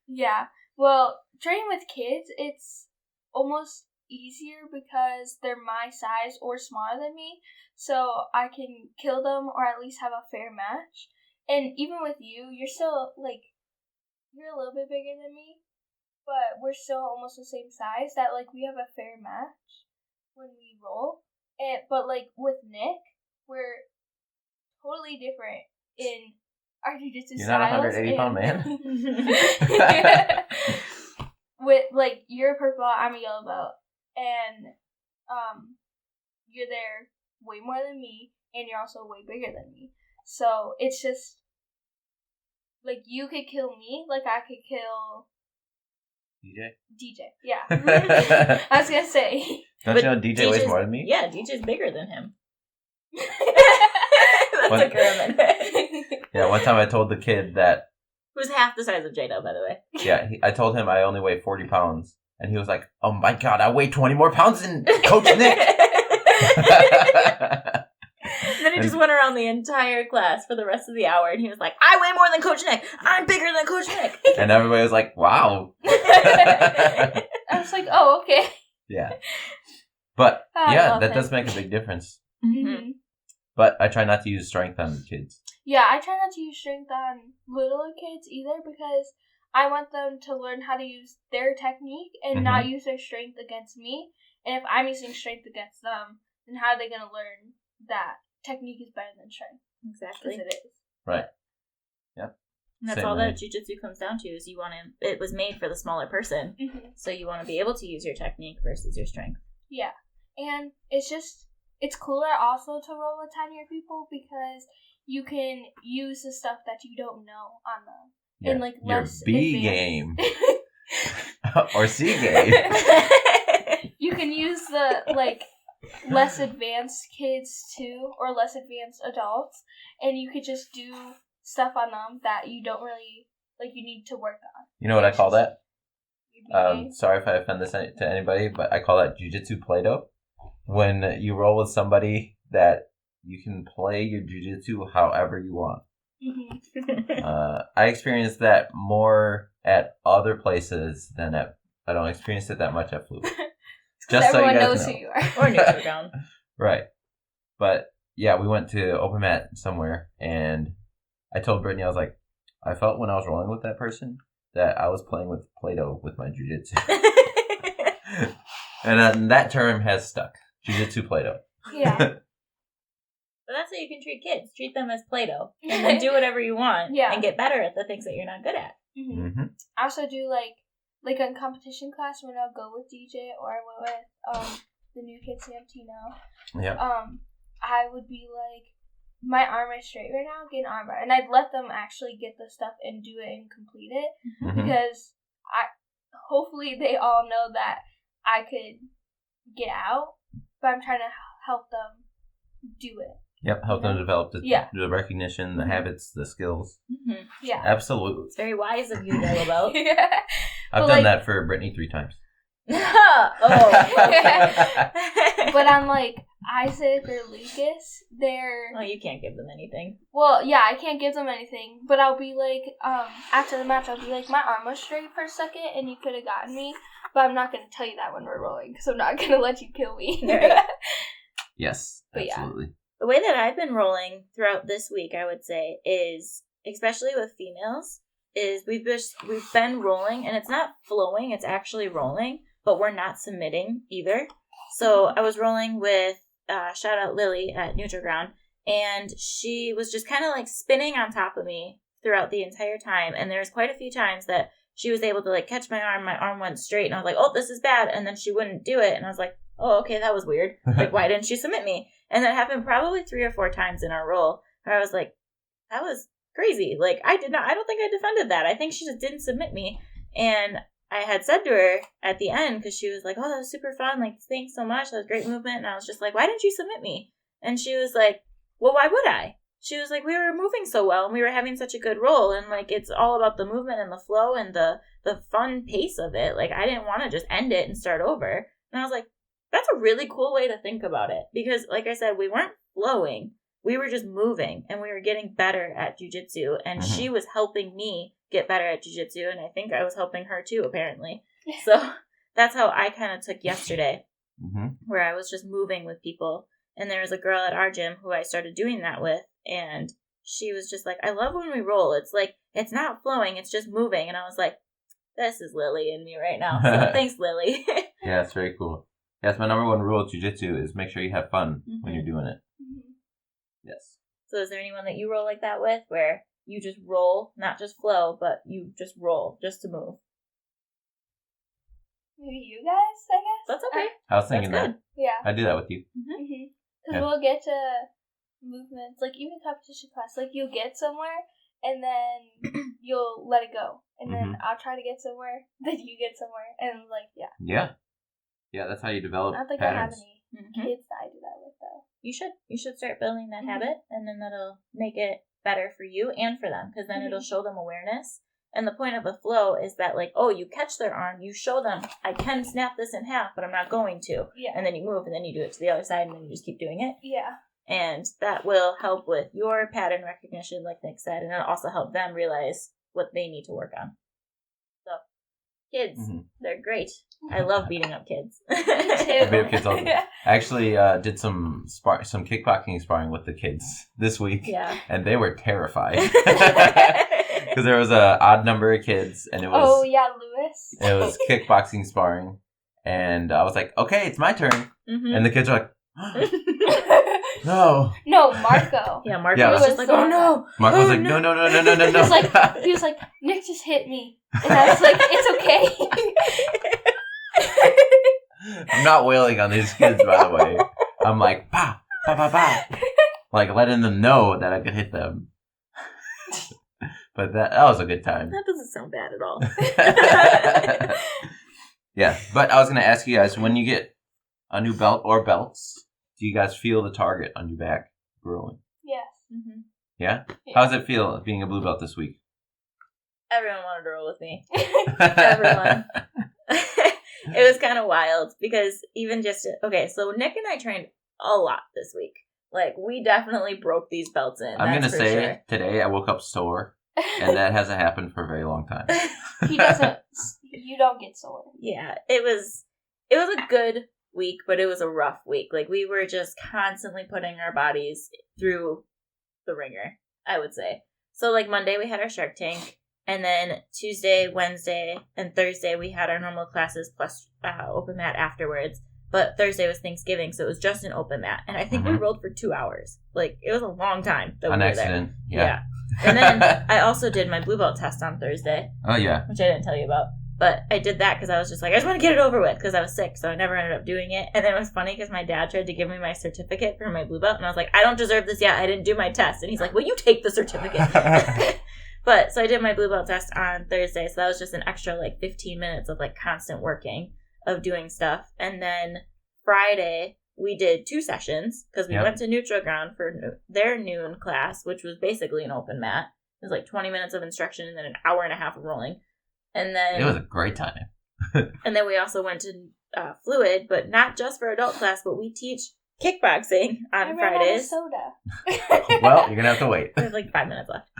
Yeah. Well, training with kids, it's almost easier because they're my size or smaller than me, so I can kill them or at least have a fair match. And even with you, you're still, like, you're a little bit bigger than me, but we're still almost the same size, that, like, we have a fair match when we roll. But, like, with Nick, we're totally different in our jiu-jitsu You're styles. You're not a 180-pound man? With, like, you're a purple belt, I'm a yellow belt, and you're there way more than me, and you're also way bigger than me. So it's just, like, you could kill me, like I could kill DJ. Yeah. I was gonna say. Don't you know DJ weighs more than me? Yeah, DJ's bigger than him. That's a German. Yeah, one time I told the kid that... Who's half the size of Jada, by the way. Yeah, I told him I only weigh 40 pounds. And he was like, oh my god, I weigh 20 more pounds than Coach Nick. Then he just went around the entire class for the rest of the hour, and he was like, I weigh more than Coach Nick. I'm bigger than Coach Nick. And everybody was like, wow. I was like, oh, okay. Yeah. But, I yeah, love that him. does make a big difference. Mm-hmm. But I try not to use strength on kids. Yeah, I try not to use strength on littler kids either because I want them to learn how to use their technique and not use their strength against me. And if I'm using strength against them, then how are they going to learn that technique is better than strength? Exactly. Because it is. Right. Yep. And that's Same all way. that jiu-jitsu comes down to is you want to, it was made for the smaller person. Mm-hmm. So you want to be able to use your technique versus your strength. Yeah. And it's cooler also to roll with tinier people because you can use the stuff that you don't know on them. Yeah. In, like, Your less B advanced. game. Or C game. You can use the, like, less advanced kids, too, or less advanced adults, and you could just do stuff on them that you don't really, like, you need to work on. You know what I call that? Okay. Sorry if I offend this to anybody, but I call that Jiu-Jitsu Play-Doh. When you roll with somebody that you can play your Jiu-Jitsu however you want. Mm-hmm. I experienced that more at other places than I don't experience it that much at Fluke. Just so you everyone guys knows know. who you are. Or neutral ground. Right. But yeah, we went to open mat somewhere, and I told Brittany, I was like, I felt when I was rolling with that person that I was playing with Play-Doh with my Jiu-Jitsu. And that term has stuck. Jiu-Jitsu Play-Doh. Yeah. But that's how you can treat kids. Treat them as Play-Doh. And then do whatever you want. Yeah. And get better at the things that you're not good at. Mm-hmm. Mm-hmm. I also do, like in competition class when I'll go with DJ or I went with the new kid CMT now. Yep. I would be like, my arm is straight right now, get an arm bar. And I'd let them actually get the stuff and do it and complete it. Mm-hmm. Because hopefully they all know that I could get out, but I'm trying to help them do it. Yep, help them develop the recognition, the habits, the skills. Mm-hmm. Yeah. Absolutely. It's very wise of you to know about. Yeah. I've done that for Brittany 3 times. But on like Isaac or Lucas, they're Well, you can't give them anything. well, yeah, I can't give them anything. But I'll be like, after the match, I'll be like, my arm was straight for a second, and you could have gotten me. But I'm not gonna tell you that when we're rolling, because I'm not gonna let you kill me. Right. Yes, But yeah. absolutely. The way that I've been rolling throughout this week, I would say, is, especially with females, is we've been rolling, and it's not flowing, it's actually rolling, but we're not submitting either. So I was rolling with, shout out Lily at Neutral Ground, and she was just kind of like spinning on top of me throughout the entire time, and there's quite a few times that she was able to like catch my arm went straight, and I was like, oh, this is bad, and then she wouldn't do it, and I was like, oh, okay, that was weird. Like, why didn't she submit me? And that happened probably 3 or 4 times in our roll, where I was like, that was crazy. Like, I don't think I defended that. I think she just didn't submit me. And I had said to her at the end, because she was like, oh, that was super fun. Like, thanks so much. That was great movement. And I was just like, why didn't you submit me? And she was like, well, why would I? She was like, we were moving so well and we were having such a good roll. And like, it's all about the movement and the flow and the fun pace of it. Like, I didn't want to just end it and start over. And I was like, that's a really cool way to think about it. Because like I said, we weren't flowing. We were just moving and we were getting better at jiu-jitsu. And she was helping me get better at jiu-jitsu. And I think I was helping her too, apparently. So that's how I kind of took yesterday, where I was just moving with people. And there was a girl at our gym who I started doing that with. And she was just like, I love when we roll. It's like, it's not flowing. It's just moving. And I was like, this is Lily in me right now. So thanks, Lily. Yeah, it's very cool. That's my number 1 rule of jiu-jitsu is make sure you have fun when you're doing it. Yes. So is there anyone that you roll like that with, where you just roll, not just flow, but you just roll just to move? Maybe you guys, I guess? That's okay. I was thinking That's that. Yeah. I do that with you. Because we'll get to movements, like even competition class, like you'll get somewhere and then you'll let it go. And then I'll try to get somewhere, then you get somewhere, and like, yeah. Yeah. Yeah, that's how you develop I don't think patterns. I have any kids that I do that with, though. You should start building that habit, and then that'll make it better for you and for them, because then it'll show them awareness. And the point of the flow is that, like, oh, you catch their arm, you show them, I can snap this in half, but I'm not going to. Yeah. And then you move, and then you do it to the other side, and then you just keep doing it. Yeah. And that will help with your pattern recognition, like Nick said, and it'll also help them realize what they need to work on. So, Kids, they're great. I love beating up kids. I beat up kids all the time. I actually did some kickboxing sparring with the kids this week, and they were terrified because there was a odd number of kids, and it was Lewis. It was kickboxing sparring, and I was like, "Okay, it's my turn," and the kids were like, "No, Marco." Yeah, Marco was just like, "Oh no!" Marco was like, "No." He was like, "Nick just hit me," and I was like, "It's okay." I'm not wailing on these kids, by the way. I'm like, "Pa, pa, pa, pa," like letting them know that I could hit them. But that was a good time. That doesn't sound bad at all. Yeah, but I was going to ask you guys, when you get a new belt or belts, do you guys feel the target on your back growing? Yes. Mm-hmm. Yeah? How does it feel being a blue belt this week? Everyone wanted to roll with me. Everyone. It was kind of wild because even so Nick and I trained a lot this week. Like, we definitely broke these belts in. I'm going to say today I woke up sore, and that hasn't happened for a very long time. He doesn't. You don't get sore. Yeah, it was a good week, but it was a rough week. Like, we were just constantly putting our bodies through the ringer, I would say. So, like, Monday we had our Shark Tank, and then Tuesday, Wednesday, and Thursday we had our normal classes plus open mat afterwards. But Thursday was Thanksgiving, so it was just an open mat. And I think we rolled for 2 hours. Like, it was a long time that we were accident, there. Yeah. And then I also did my blue belt test on Thursday. Oh, yeah. Which I didn't tell you about. But I did that because I was just like, I just want to get it over with because I was sick. So I never ended up doing it. And then it was funny because my dad tried to give me my certificate for my blue belt. And I was like, I don't deserve this yet. I didn't do my test. And he's like, well, you take the certificate. But so I did my blue belt test on Thursday. So that was just an extra like 15 minutes of like constant working of doing stuff. And then Friday, we did 2 sessions because we went to Neutral Ground for their noon class, which was basically an open mat. It was like 20 minutes of instruction and then an hour and a half of rolling. And then it was a great time. And then we also went to Fluid, but not just for adult class, but we teach kickboxing on Fridays. Soda. Well, you're gonna have to wait. There's like 5 minutes left.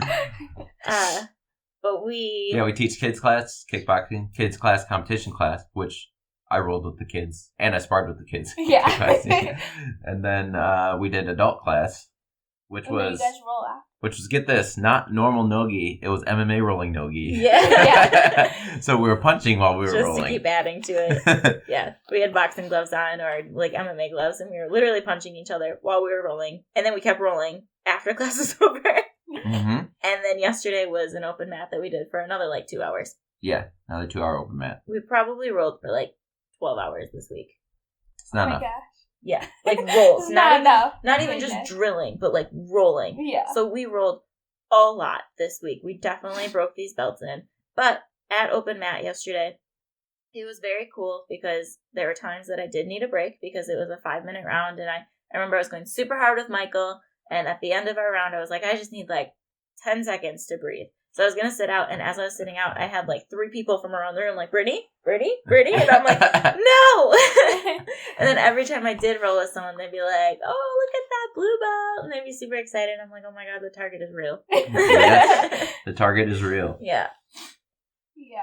But we teach kids class, kickboxing, kids class, competition class, which I rolled with the kids and I sparred with the kids. Yeah. And then we did adult class, which was get this, not normal nogi. It was MMA rolling nogi. Yeah. So we were punching while we were rolling. Just to keep adding to it. Yeah. We had boxing gloves on or like MMA gloves, and we were literally punching each other while we were rolling. And then we kept rolling after class was over. Mm-hmm. And then yesterday was an open mat that we did for another like 2 hours. Yeah, another 2-hour open mat. We probably rolled for like 12 hours this week. It's not enough. Gosh. Yeah, like rolls. not enough. Not even just drilling, but like rolling. Yeah. So we rolled a lot this week. We definitely broke these belts in. But at open mat yesterday, it was very cool because there were times that I did need a break because it was a 5-minute round. And I remember I was going super hard with Michael. And at the end of our round, I was like, I just need like 10 seconds to breathe. So I was going to sit out, and as I was sitting out, I had like 3 people from around the room like, Brittany, and I'm like, no! And then every time I did roll with someone, they'd be like, oh, look at that blue belt, and they'd be super excited. I'm like, oh my god, the target is real. Yes, the target is real. Yeah.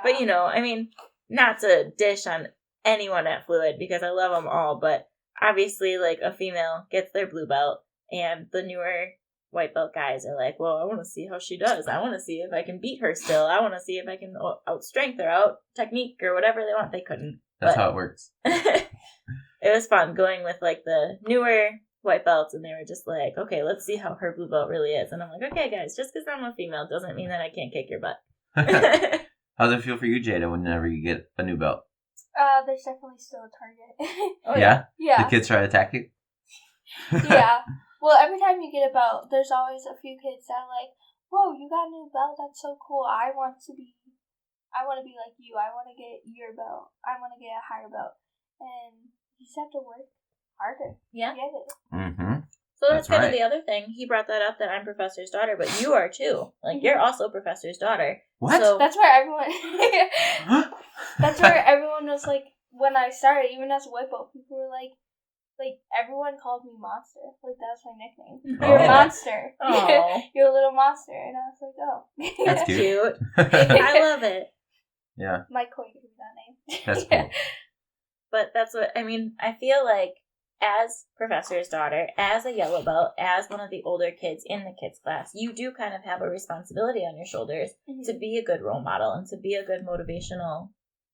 But I mean, not to dish on anyone at Fluid because I love them all, but obviously like a female gets their blue belt, and the newer white belt guys are like, well, I want to see how she does. I want to see if I can beat her still. I want to see if I can out-strength or out-technique or whatever they want. They couldn't. That's how it works. It was fun going with, like, the newer white belts, and they were just like, okay, let's see how her blue belt really is. And I'm like, okay, guys, just because I'm a female doesn't mean that I can't kick your butt. How's it feel for you, Jada, whenever you get a new belt? There's definitely still a target. Oh, yeah? Yeah. The kids try to attack you? Yeah. Well, every time you get a belt, there's always a few kids that are like, whoa, you got a new belt? That's so cool. I want to be like you. I want to get your belt. I want to get a higher belt. And you just have to work harder to get it. Mm-hmm. So that's kind of the other thing. He brought that up that I'm Professor's daughter, but you are too. Like, you're also Professor's daughter. What? So that's where everyone... That's where everyone was like, when I started, even as a white belt, people were like, everyone called me Monster. Like, that was my nickname. You're a monster. Aww. You're a little monster. And I was like, oh. That's cute. I love it. Yeah. My coin gave me that name. That's cool. But that's what, I mean, I feel like as professor's daughter, as a yellow belt, as one of the older kids in the kids class, you do kind of have a responsibility on your shoulders to be a good role model and to be a good motivational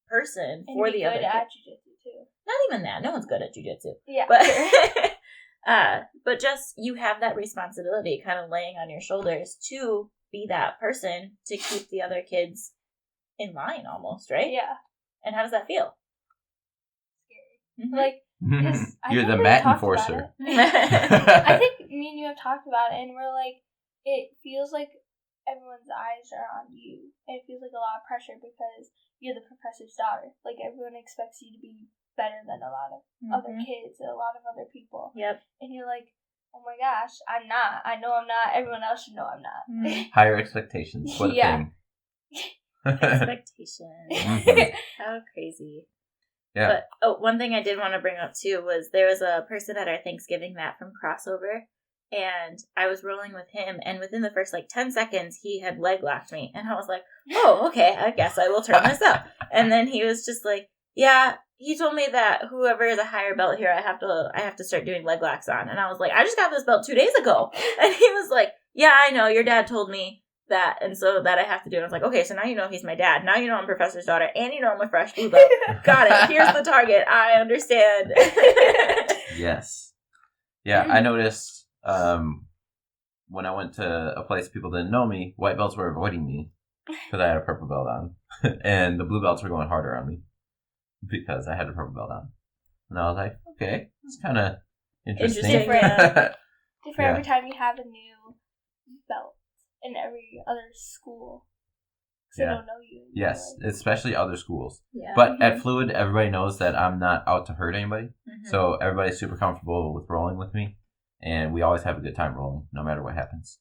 person And for be the good other at kids. jiu-jitsu too. Not even that. No one's good at jiu-jitsu. Yeah. But just you have that responsibility kind of laying on your shoulders to be that person to keep the other kids in line almost, right? Yeah. And how does that feel? Scary. Mm-hmm. Like, You're the mat enforcer. I think me and you have talked about it, and we're like, it feels like everyone's eyes are on you. And it feels like a lot of pressure because you're the professor's daughter. Like, everyone expects you to be better than a lot of other kids and a lot of other people. Yep. And you're like, oh my gosh, I'm not. I know I'm not. Everyone else should know I'm not. Higher expectations. What a thing. Expectations. How crazy. Yeah. But one thing I did want to bring up too was there was a person at our Thanksgiving mat from Crossover, and I was rolling with him, and within the first 10 seconds he had leg locked me, and I was like, oh, okay, I guess I will turn this up. And then he was just like, yeah, he told me that whoever is a higher belt here, I have to start doing leg locks on. And I was like, I just got this belt 2 days ago. And he was like, yeah, I know, your dad told me that, and so that I have to do. And I was like, okay, so now you know he's my dad. Now you know I'm professor's daughter, and you know I'm a fresh blue belt. Got it. Here's the target. I understand. Yes. Yeah, I noticed when I went to a place people didn't know me, white belts were avoiding me because I had a purple belt on, and the blue belts were going harder on me because I had a purple belt on. And I was like, okay, it's kind of interesting. Different Yeah. every time you have a new belt in every other school. Because they don't know you. Yes, especially other schools. Yeah. But at Fluid, everybody knows that I'm not out to hurt anybody. So everybody's super comfortable with rolling with me. And we always have a good time rolling, no matter what happens.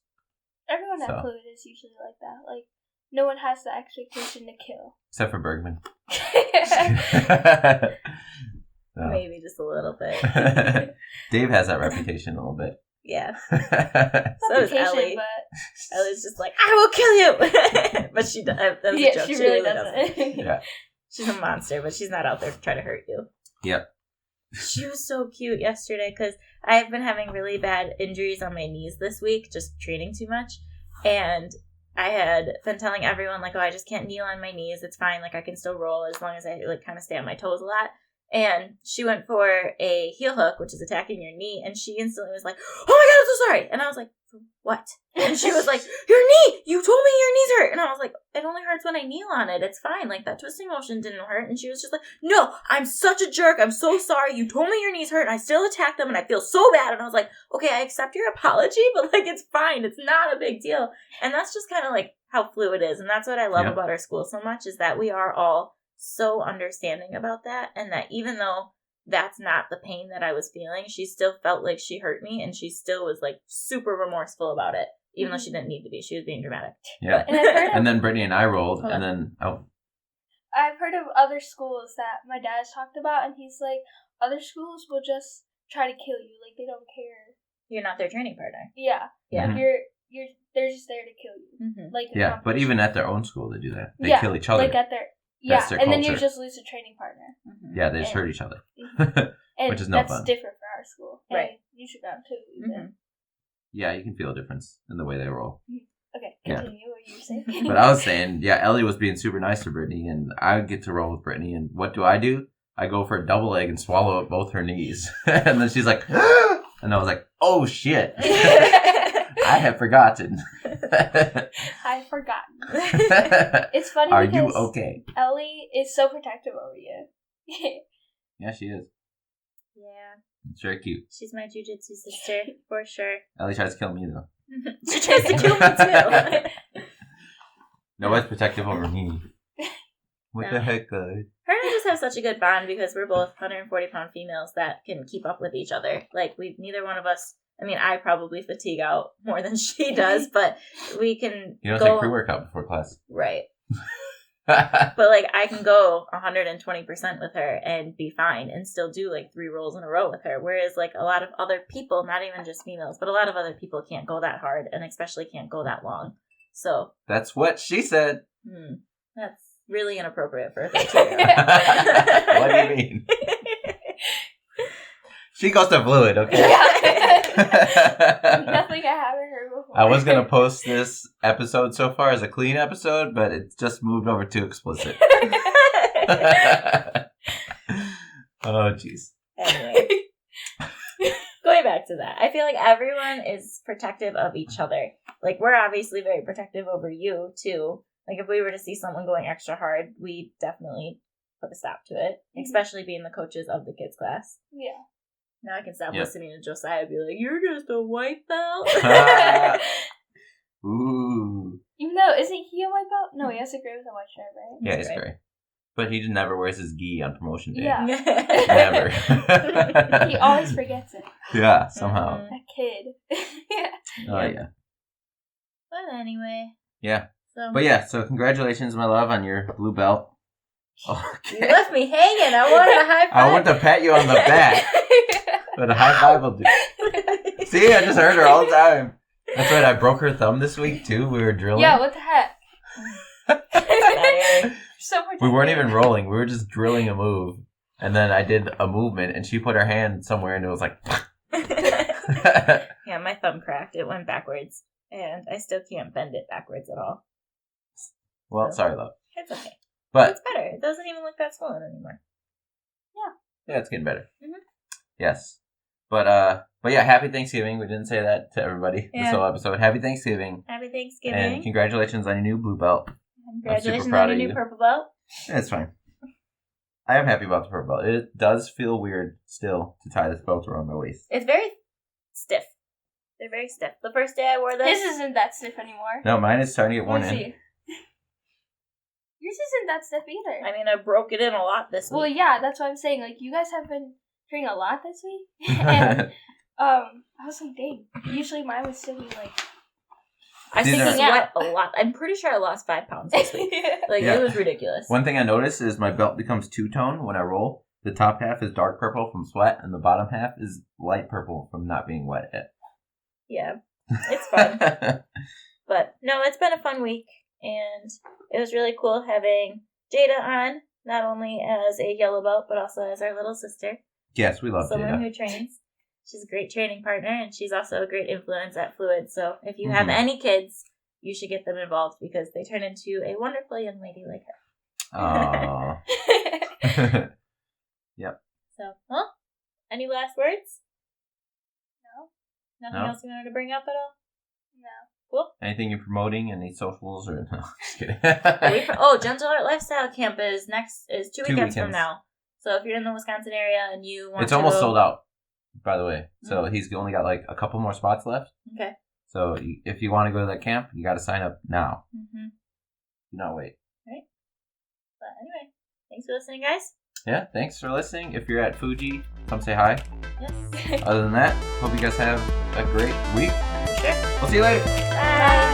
Everyone at Fluid is usually like that. Like, no one has the expectation to kill. Except for Bergman. Maybe just a little bit. Dave has that reputation a little bit. Yeah. So does Ellie. But Ellie's just like, I will kill you. But she does. That was a joke. she really doesn't. Yeah. She's a monster, but she's not out there to try to hurt you. Yep. She was so cute yesterday because I've been having really bad injuries on my knees this week, just training too much. And I had been telling everyone, like, oh, I just can't kneel on my knees. It's fine. Like, I can still roll as long as I, kind of stay on my toes a lot. And she went for a heel hook, which is attacking your knee, and she instantly was like, oh my god, I'm so sorry. And I was like, what? And she was like, your knee! You told me your knees hurt! And I was like, it only hurts when I kneel on it. It's fine. Like, that twisting motion didn't hurt. And she was just like, no, I'm such a jerk. I'm so sorry. You told me your knees hurt, and I still attacked them, and I feel so bad. And I was like, okay, I accept your apology, but, it's fine. It's not a big deal. And that's just kind of, how Fluid is. And that's what I love about our school so much, is that we are all so understanding about that, and that even though that's not the pain that I was feeling, she still felt like she hurt me, and she still was super remorseful about it, even though she didn't need to be. She was being dramatic. Yeah. And then Brittany and I rolled, and then I've heard of other schools that my dad's talked about, and he's like, other schools will just try to kill you. Like, they don't care. You're not their training partner. Yeah. Yeah. Like, they're just there to kill you. Like, yeah, but even at their own school, they do that. They kill each other. Like at their That's their and then culture. you just lose a training partner. Yeah, they just hurt each other. And which is no that's fun. different for our school. And right. You should go too. Even. Yeah, you can feel a difference in the way they roll. Okay, continue what you were saying. But I was saying, Ellie was being super nice to Brittany, and I get to roll with Brittany, and what do? I go for a double leg and swallow up both her knees. And then she's like, and I was like, oh shit. I have forgotten. I've forgotten. It's funny Are because you okay? Ellie is so protective over you. Yeah, she is. Yeah. It's very cute. She's my jujitsu sister, for sure. Ellie tries to kill me, though. She tries to kill me, too. Nobody's protective over me. What the heck, guys? Her and I just have such a good bond because we're both 140-pound females that can keep up with each other. Neither one of us... I mean, I probably fatigue out more than she does, but we can You don't take pre-workout before class. Right. But, I can go 120% with her and be fine and still do, 3 rolls in a row with her. Whereas, a lot of other people, not even just females, but a lot of other people can't go that hard and especially can't go that long. So. That's what she said. That's, really inappropriate for a 13-year-old. What do you mean? She goes to fluid, okay? Nothing I haven't heard before. I was going to post this episode so far as a clean episode, but it's just moved over to explicit. Oh, jeez. Anyway. Going back to that, I feel like everyone is protective of each other. Like, we're obviously very protective over you, too. Like, if we were to see someone going extra hard, we definitely put a stop to it, especially being the coaches of the kids' class. Yeah. Now I can stop listening to Josiah and be like, you're just a white belt. Ooh. Even though, isn't he a white belt? No, he has to gray with a white stripe, right? Yeah, he's gray. But he never wears his gi on promotion day. Yeah. Never. He always forgets it. Yeah, somehow. That kid. Yeah. Oh, yeah. But anyway. Yeah. So. But yeah, so congratulations, my love, on your blue belt. Okay. You left me hanging. I want a high five. I want to pat you on the back. But a high five will do. See, I just heard her all the time. That's right, I broke her thumb this week, too. We were drilling. Yeah, what the heck? So we weren't even rolling. We were just drilling a move. And then I did a movement, and she put her hand somewhere, and it was like... Yeah, my thumb cracked. It went backwards. And I still can't bend it backwards at all. Well, sorry, love. It's okay. But it's better. It doesn't even look that swollen anymore. Yeah, it's getting better. Mm-hmm. Yes. But yeah, happy Thanksgiving. We didn't say that to everybody this whole episode. Happy Thanksgiving. Happy Thanksgiving. And congratulations on your new blue belt. Congratulations on your new purple belt. Yeah, it's fine. I am happy about the purple belt. It does feel weird still to tie this belt around my waist. It's very stiff. They're very stiff. The first day I wore this... His isn't that stiff anymore. No, mine is starting to get worn in. See. Yours isn't that stiff either. I mean, I broke it in a lot this week. Well, yeah, that's what I'm saying. Like, you guys have been training a lot this week. And, I was like, dang. Usually mine would still be like... I think I sweat a lot. I'm pretty sure I lost 5 pounds this week. Like, it was ridiculous. One thing I noticed is my belt becomes two-tone when I roll. The top half is dark purple from sweat, and the bottom half is light purple from not being wet yet. Yeah. It's fun. But, no, it's been a fun week. And it was really cool having Jada on, not only as a yellow belt, but also as our little sister. Yes, we love Someone Jada. Who trains. She's a great training partner, and she's also a great influence at Fluid. So if you have any kids, you should get them involved because they turn into a wonderful young lady like her. Aww. Yep. So, well, any last words? No. Nothing else you wanted to bring up at all? No. Cool. Anything you're promoting? Any socials or no? Just kidding. Gentle Art Lifestyle Camp is 2 weekends from now. So if you're in the Wisconsin area and you want it's almost sold out, by the way. So he's only got like a couple more spots left. Okay. So if you want to go to that camp, you got to sign up now. Mm-hmm. Do not wait. Right. But anyway, thanks for listening, guys. Yeah, thanks for listening. If you're at Fuji, come say hi. Yes. Other than that, hope you guys have a great week. Sure. We'll see you later. Bye.